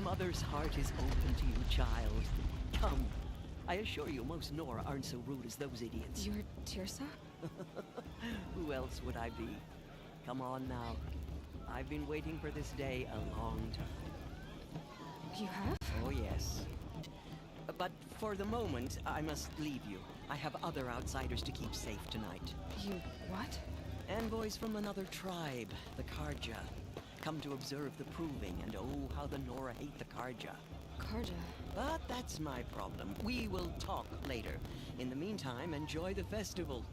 Mother's heart is open to you, child. Come. I assure you, most Nora aren't so rude as those idiots. You're Teersa? Who else would I be? Come on now. I've been waiting for this day a long time. You have? Oh, yes. But for the moment, I must leave you. I have other outsiders to keep safe tonight. You what? Envoys from another tribe, the Carja. Come to observe the proving, and oh, how the Nora hate the Carja. Carja? But that's my problem. We will talk later. In the meantime, enjoy the festival.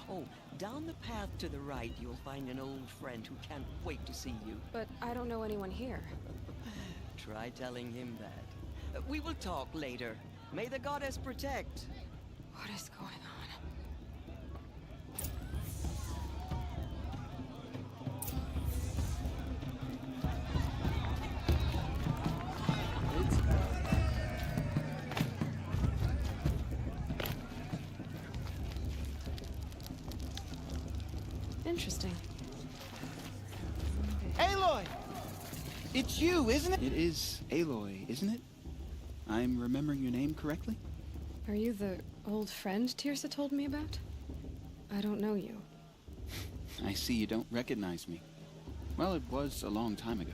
Oh, down the path to the right, you'll find an old friend who can't wait to see you. But I don't know anyone here. Try telling him that. We will talk later. May the goddess protect. What is going on? Interesting. Aloy! It's you, isn't it? It is Aloy, isn't it? I'm remembering your name correctly? Are you the old friend Teersa told me about? I don't know you. I see you don't recognize me. Well, it was a long time ago.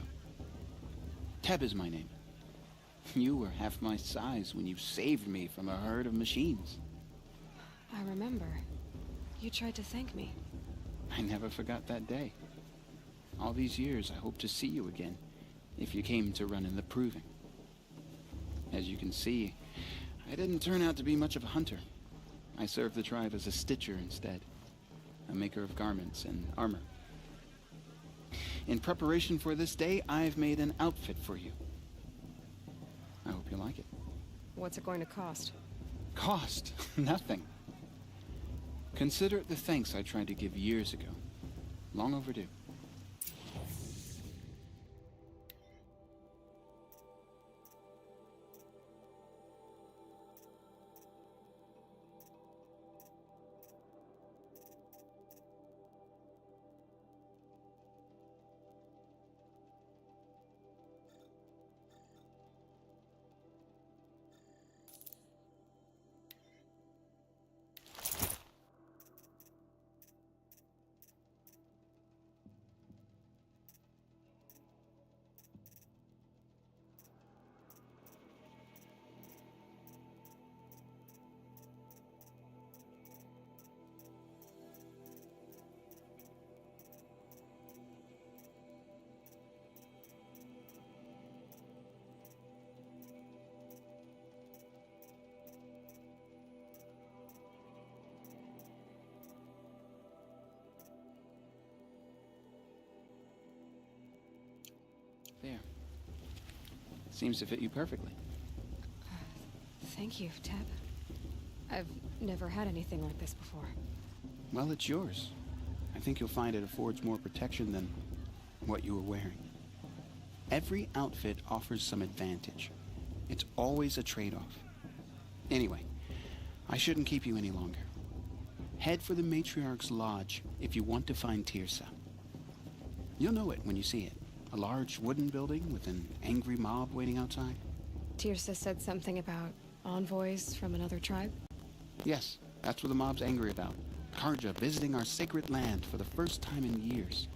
Teb is my name. You were half my size when you saved me from a herd of machines. I remember. You tried to thank me. I never forgot that day. All these years, I hope to see you again, if you came to run in the proving. As you can see, I didn't turn out to be much of a hunter. I served the tribe as a stitcher instead, a maker of garments and armor. In preparation for this day, I've made an outfit for you. I hope you like it. What's it going to cost? Cost? Nothing. Consider it the thanks I tried to give years ago. Long overdue. There. Seems to fit you perfectly. Thank you, Teb. I've never had anything like this before. Well, it's yours. I think you'll find it affords more protection than what you were wearing. Every outfit offers some advantage. It's always a trade-off. Anyway, I shouldn't keep you any longer. Head for the Matriarch's Lodge if you want to find Teersa. You'll know it when you see it. A large wooden building with an angry mob waiting outside. Teersa said something about envoys from another tribe? Yes, that's what the mob's angry about. Carja visiting our sacred land for the first time in years.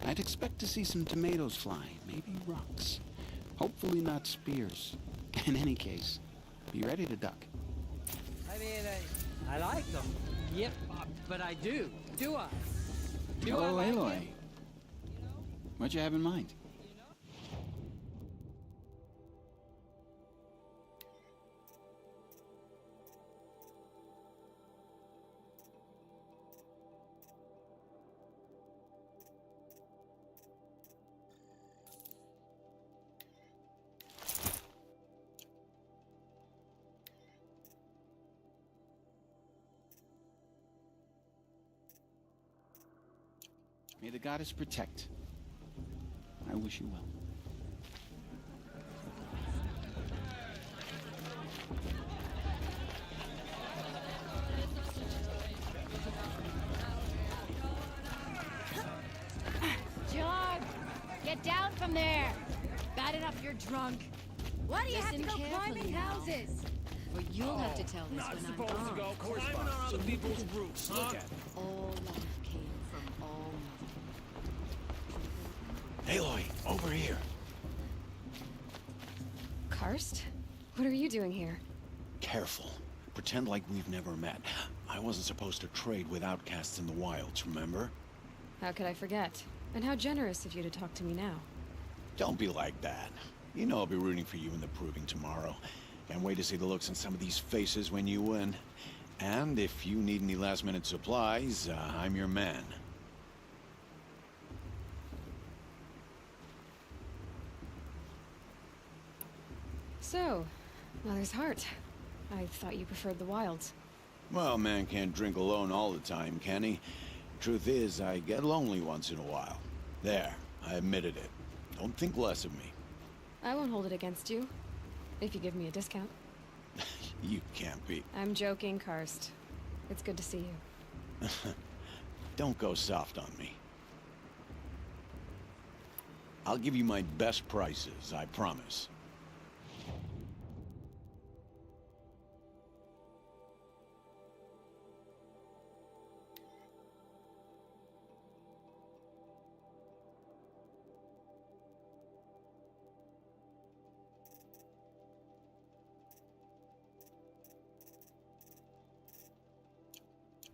I'd expect to see some tomatoes fly, maybe rocks. Hopefully not spears. In any case, be ready to duck. I mean, I like them. Yep, but I do. Do I? Hello, Aloy. What you have in mind? May the goddess protect. I wish you well. John! Get down from there! Bad enough you're drunk. Why do you have to go climbing houses? Or you'll have to tell this when I'm gone. To go climbing on other people's roofs, huh? All life came from all Aloy, over here. Karst? What are you doing here? Careful. Pretend like we've never met. I wasn't supposed to trade with outcasts in the wilds, remember? How could I forget? And how generous of you to talk to me now. Don't be like that. You know I'll be rooting for you in the proving tomorrow. Can't wait to see the looks on some of these faces when you win. And if you need any last-minute supplies, I'm your man. So, Mother's Heart. I thought you preferred the wilds. Well, man can't drink alone all the time, can he? Truth is, I get lonely once in a while. There, I admitted it. Don't think less of me. I won't hold it against you. If you give me a discount. You can't be. I'm joking, Karst. It's good to see you. Don't go soft on me. I'll give you my best prices, I promise.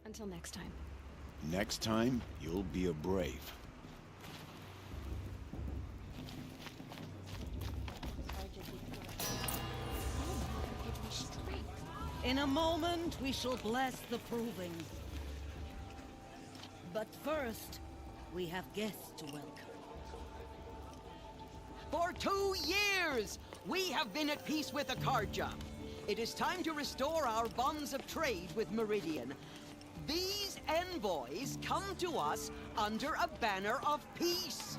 Until next time. Next time, you'll be a brave. In a moment, we shall bless the proving. But first, we have guests to welcome. For 2 years, we have been at peace with the Carja. It is time to restore our bonds of trade with Meridian. These envoys come to us under a banner of peace.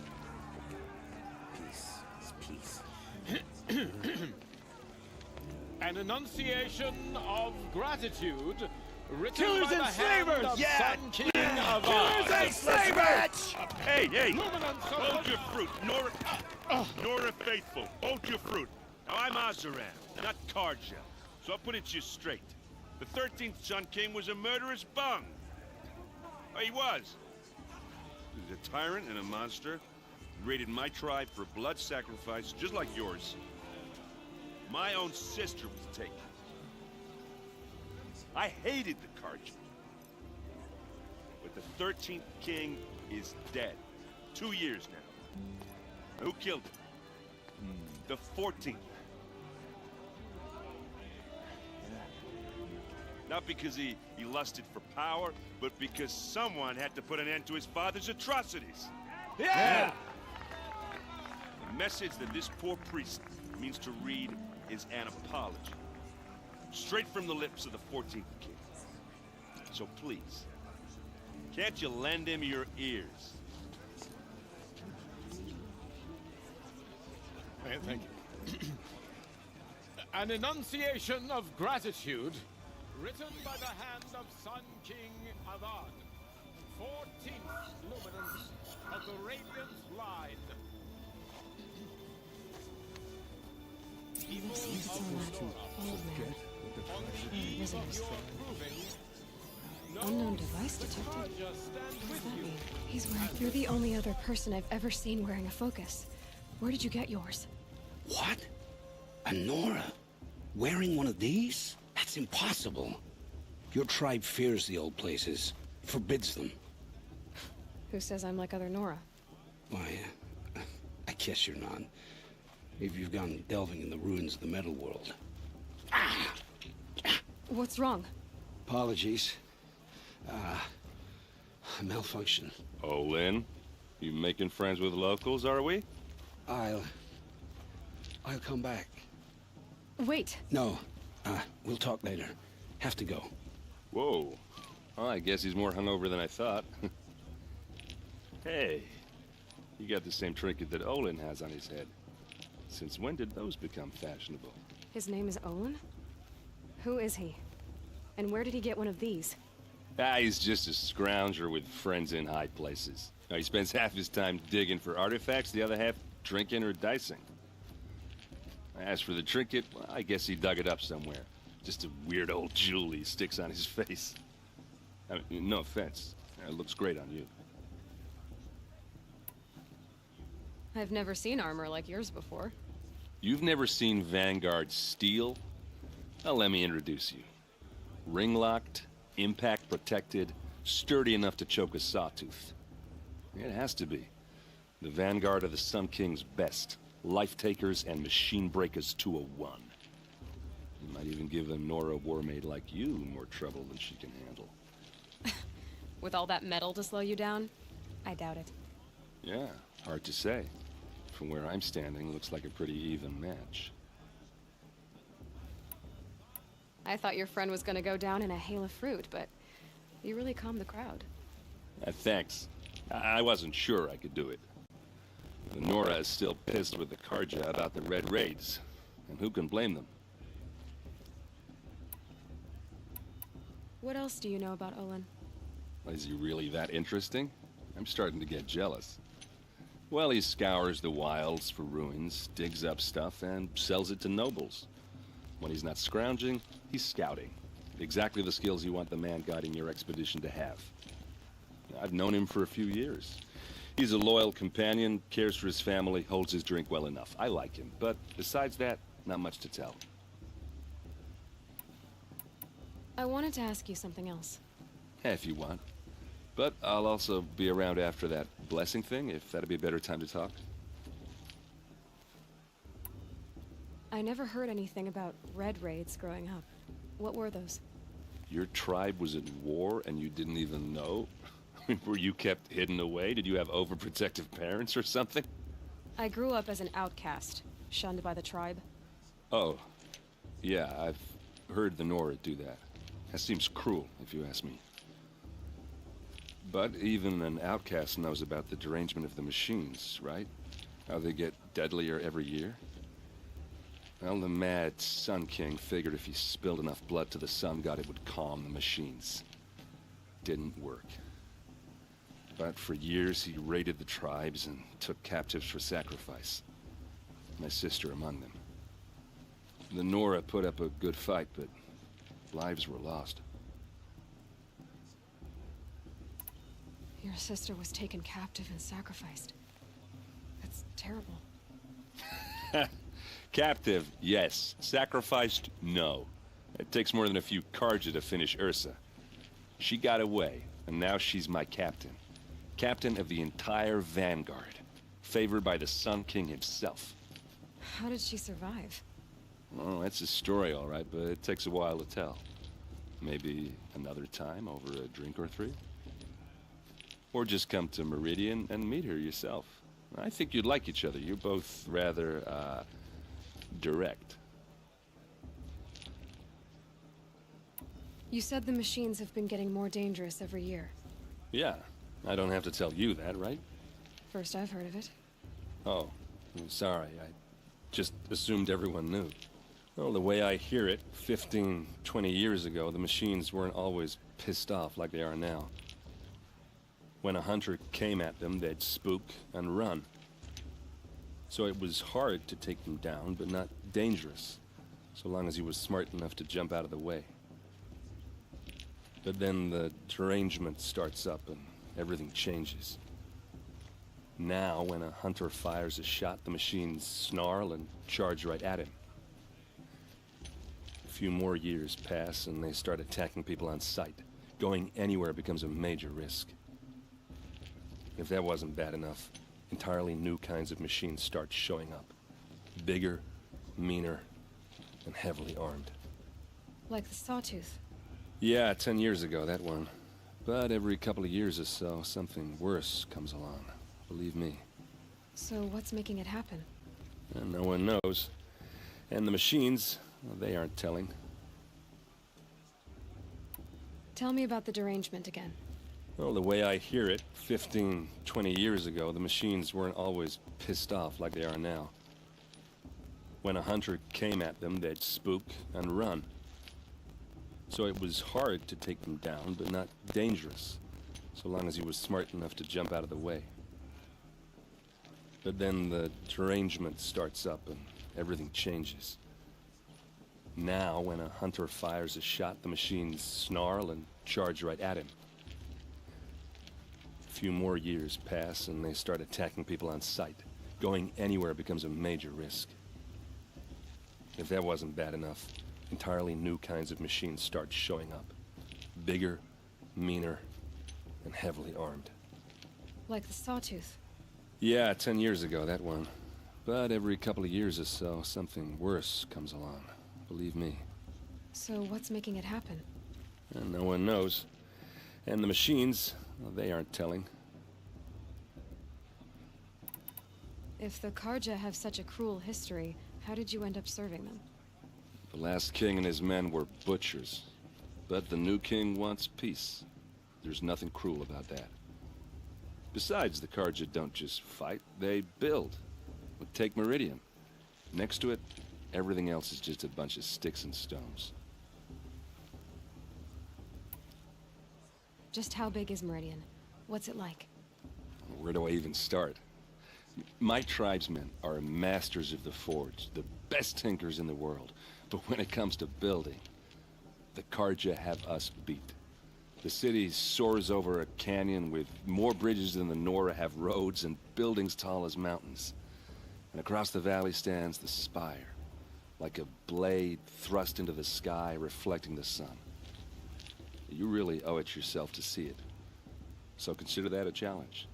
Peace is peace. An enunciation of gratitude written Killers by the and hand slavers! of Yeah! Sun King of Killers and slavers! Hey, hey! Luminance of Hold your fruit, Nora Faithful. Hold your fruit. Now, I'm Oseram, not Carja, so I'll put it to you straight. The 13th Sun King was a murderous bung. Oh, he was. He was a tyrant and a monster. He raided my tribe for blood sacrifice, just like yours. My own sister was taken. I hated the Carja. But the 13th King is dead. 2 years now. Who killed him? The 14th. Not because he lusted for power, but because someone had to put an end to his father's atrocities. Yeah! A message that this poor priest means to read is an apology. Straight from the lips of the 14th king. So please, can't you lend him your ears? Thank you. An enunciation of gratitude written by the hand of Sun King Avad, 14th luminance of the Radiant Line. It seems it's on that old man. Visitors. Unknown device detected. What does that mean? You're the only other person I've ever seen wearing a focus. Where did you get yours? What? A Nora? Wearing one of these? That's impossible. Your tribe fears the old places, forbids them. Who says I'm like other Nora? Why, I guess you're not. If you've gone delving in the ruins of the metal world. What's wrong? Apologies. Malfunction. Oh, Lynn? You making friends with locals, are we? I'll come back. Wait. No. We'll talk later. Have to go. Whoa. Well, I guess he's more hungover than I thought. Hey, you got the same trinket that Olin has on his head. Since when did those become fashionable? His name is Olin? Who is he? And where did he get one of these? He's just a scrounger with friends in high places. Now, he spends half his time digging for artifacts, the other half drinking or dicing. As for the trinket, well, I guess he dug it up somewhere. Just a weird old jewel he sticks on his face. I mean, no offense. It looks great on you. I've never seen armor like yours before. You've never seen Vanguard steel? Well, let me introduce you. Ring-locked, impact-protected, sturdy enough to choke a sawtooth. It has to be. The Vanguard of the Sun King's best. Life-takers and machine breakers to a one. You might even give a Nora warmaid like you more trouble than she can handle. With all that metal to slow you down? I doubt it. Yeah, hard to say. From where I'm standing, looks like a pretty even match. I thought your friend was gonna go down in a hail of fruit, but you really calmed the crowd. Thanks. I wasn't sure I could do it. The Nora is still pissed with the Karja about the Red Raids, and who can blame them? What else do you know about Olin? Is he really that interesting? I'm starting to get jealous. Well, he scours the wilds for ruins, digs up stuff, and sells it to nobles. When he's not scrounging, he's scouting. Exactly the skills you want the man guiding your expedition to have. I've known him for a few years. He's a loyal companion, cares for his family, holds his drink well enough. I like him, but besides that, not much to tell. I wanted to ask you something else. If you want. But I'll also be around after that blessing thing, if that'd be a better time to talk. I never heard anything about Red Raids growing up. What were those? Your tribe was at war and you didn't even know? Were you kept hidden away? Did you have overprotective parents or something? I grew up as an outcast, shunned by the tribe. Oh. Yeah, I've heard the Nora do that. That seems cruel, if you ask me. But even an outcast knows about the derangement of the machines, right? How they get deadlier every year? Well, the mad Sun King figured if he spilled enough blood to the Sun God, it would calm the machines. Didn't work. But for years, he raided the tribes and took captives for sacrifice. My sister among them. The Nora put up a good fight, but lives were lost. Your sister was taken captive and sacrificed. That's terrible. Captive, yes. Sacrificed, no. It takes more than a few Karja to finish Ursa. She got away, and now she's my captain. Captain of the entire Vanguard. Favored by the Sun King himself. How did she survive? Oh, that's a story, all right, but it takes a while to tell. Maybe another time over a drink or three? Or just come to Meridian and meet her yourself. I think you'd like each other. You're both rather, direct. You said the machines have been getting more dangerous every year. Yeah, I don't have to tell you that, right? First I've heard of it. Oh, I'm sorry. I just assumed everyone knew. Well, the way I hear it, 15, 20 years ago, the machines weren't always pissed off like they are now. When a hunter came at them, they'd spook and run. So it was hard to take them down, but not dangerous, so long as he was smart enough to jump out of the way. But then the derangement starts up and everything changes. Now, when a hunter fires a shot, the machines snarl and charge right at him. A few more years pass and they start attacking people on sight. Going anywhere becomes a major risk. If that wasn't bad enough, entirely new kinds of machines start showing up. Bigger, meaner, and heavily armed. Like the Sawtooth. Yeah, 10 years ago, that one. But every couple of years or so, something worse comes along. Believe me. So what's making it happen? And no one knows. And the machines, well, they aren't telling. Tell me about the derangement again. Well, the way I hear it, 15, 20 years ago, the machines weren't always pissed off like they are now. When a hunter came at them, they'd spook and run. So it was hard to take them down, but not dangerous, so long as he was smart enough to jump out of the way. But then the derangement starts up and everything changes. Now, when a hunter fires a shot, the machines snarl and charge right at him. A few more years pass and they start attacking people on sight. Going anywhere becomes a major risk. If that wasn't bad enough, entirely new kinds of machines start showing up. Bigger, meaner, and heavily armed. Like the Sawtooth. Yeah, 10 years ago, that one. But every couple of years or so, something worse comes along. Believe me. So what's making it happen? And no one knows. And the machines, well, they aren't telling. If the Carja have such a cruel history, how did you end up serving them? The last king and his men were butchers. But the new king wants peace. There's nothing cruel about that. Besides, the Carja don't just fight, they build. Take Meridian. Next to it, everything else is just a bunch of sticks and stones. Just how big is Meridian? What's it like? Where do I even start? My tribesmen are masters of the forge, the best tinkers in the world. But when it comes to building, the Carja have us beat. The city soars over a canyon with more bridges than the Nora have roads and buildings tall as mountains. And across the valley stands the spire, like a blade thrust into the sky reflecting the sun. You really owe it yourself to see it. So consider that a challenge.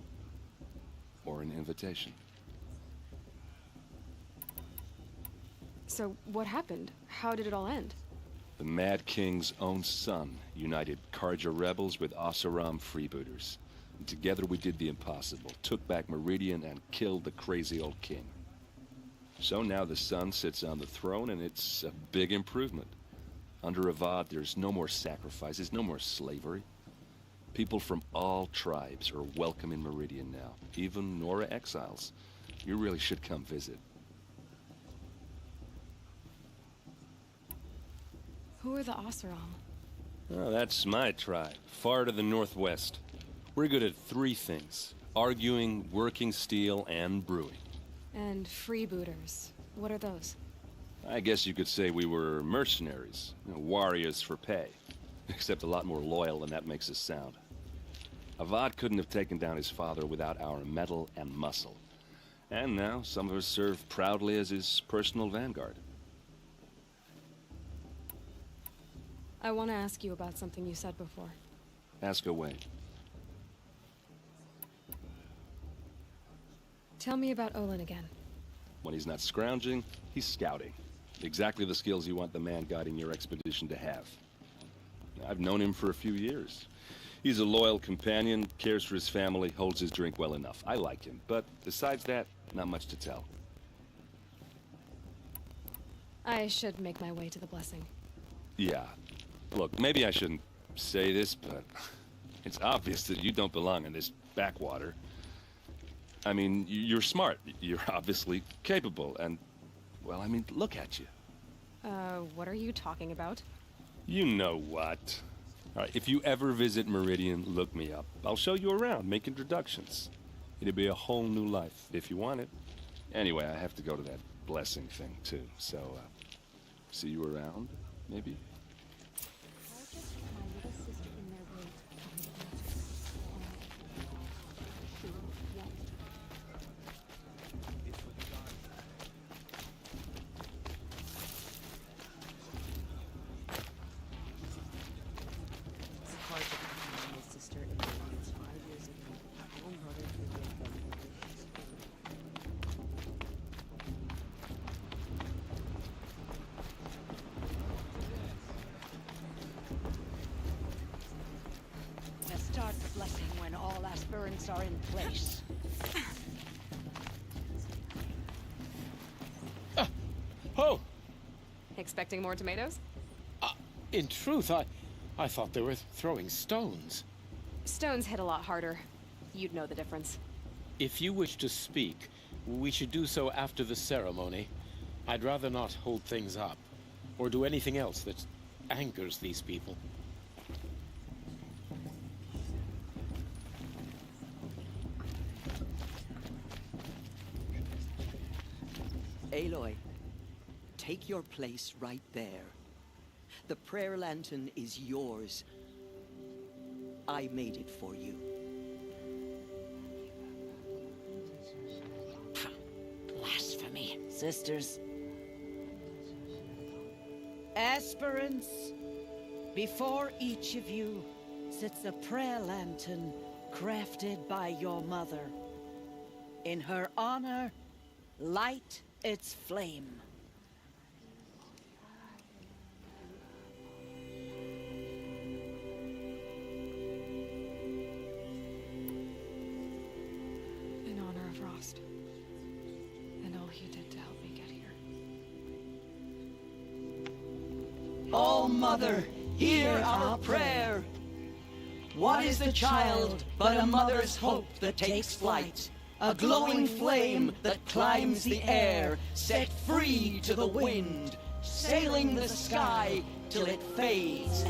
Or an invitation. So what happened? How did it all end? The Mad King's own son united Carja rebels with Oseram freebooters. And together we did the impossible, took back Meridian and killed the crazy old king. So now the son sits on the throne and it's a big improvement. Under Avad, there's no more sacrifices, no more slavery. People from all tribes are welcome in Meridian now, even Nora exiles. You really should come visit. Who are the Oseram? Oh, that's my tribe, far to the northwest. We're good at three things: arguing, working steel, and brewing. And freebooters. What are those? I guess you could say we were mercenaries, warriors for pay. Except a lot more loyal than that makes us sound. Avad couldn't have taken down his father without our metal and muscle. And now some of us serve proudly as his personal vanguard. I want to ask you about something you said before. Ask away. Tell me about Olin again. When he's not scrounging, he's scouting. Exactly the skills you want the man guiding your expedition to have. I've known him for a few years. He's a loyal companion, cares for his family, holds his drink well enough. I like him, but besides that, not much to tell. I should make my way to the blessing. Yeah. Look, maybe I shouldn't say this, but it's obvious that you don't belong in this backwater. I mean, you're smart. You're obviously capable, and, well, I mean, look at you. What are you talking about? You know what. All right, if you ever visit Meridian, look me up. I'll show you around, make introductions. It'll be a whole new life, if you want it. Anyway, I have to go to that blessing thing, too, so, see you around, maybe? Start the blessing when all aspirants are in place. Oh! Expecting more tomatoes? In truth, I thought they were throwing stones. Stones hit a lot harder. You'd know the difference. If you wish to speak, we should do so after the ceremony. I'd rather not hold things up, or do anything else that angers these people. Aloy, take your place right there. The prayer lantern is yours. I made it for you. Blasphemy, sisters. Aspirants, before each of you sits a prayer lantern crafted by your mother. In her honor, light its flame. In honor of Rost. And all he did to help me get here. Oh, Mother, hear our prayer. What is the child but a mother's hope that takes flight? A glowing flame that climbs the air, set free to the wind, sailing the sky till it fades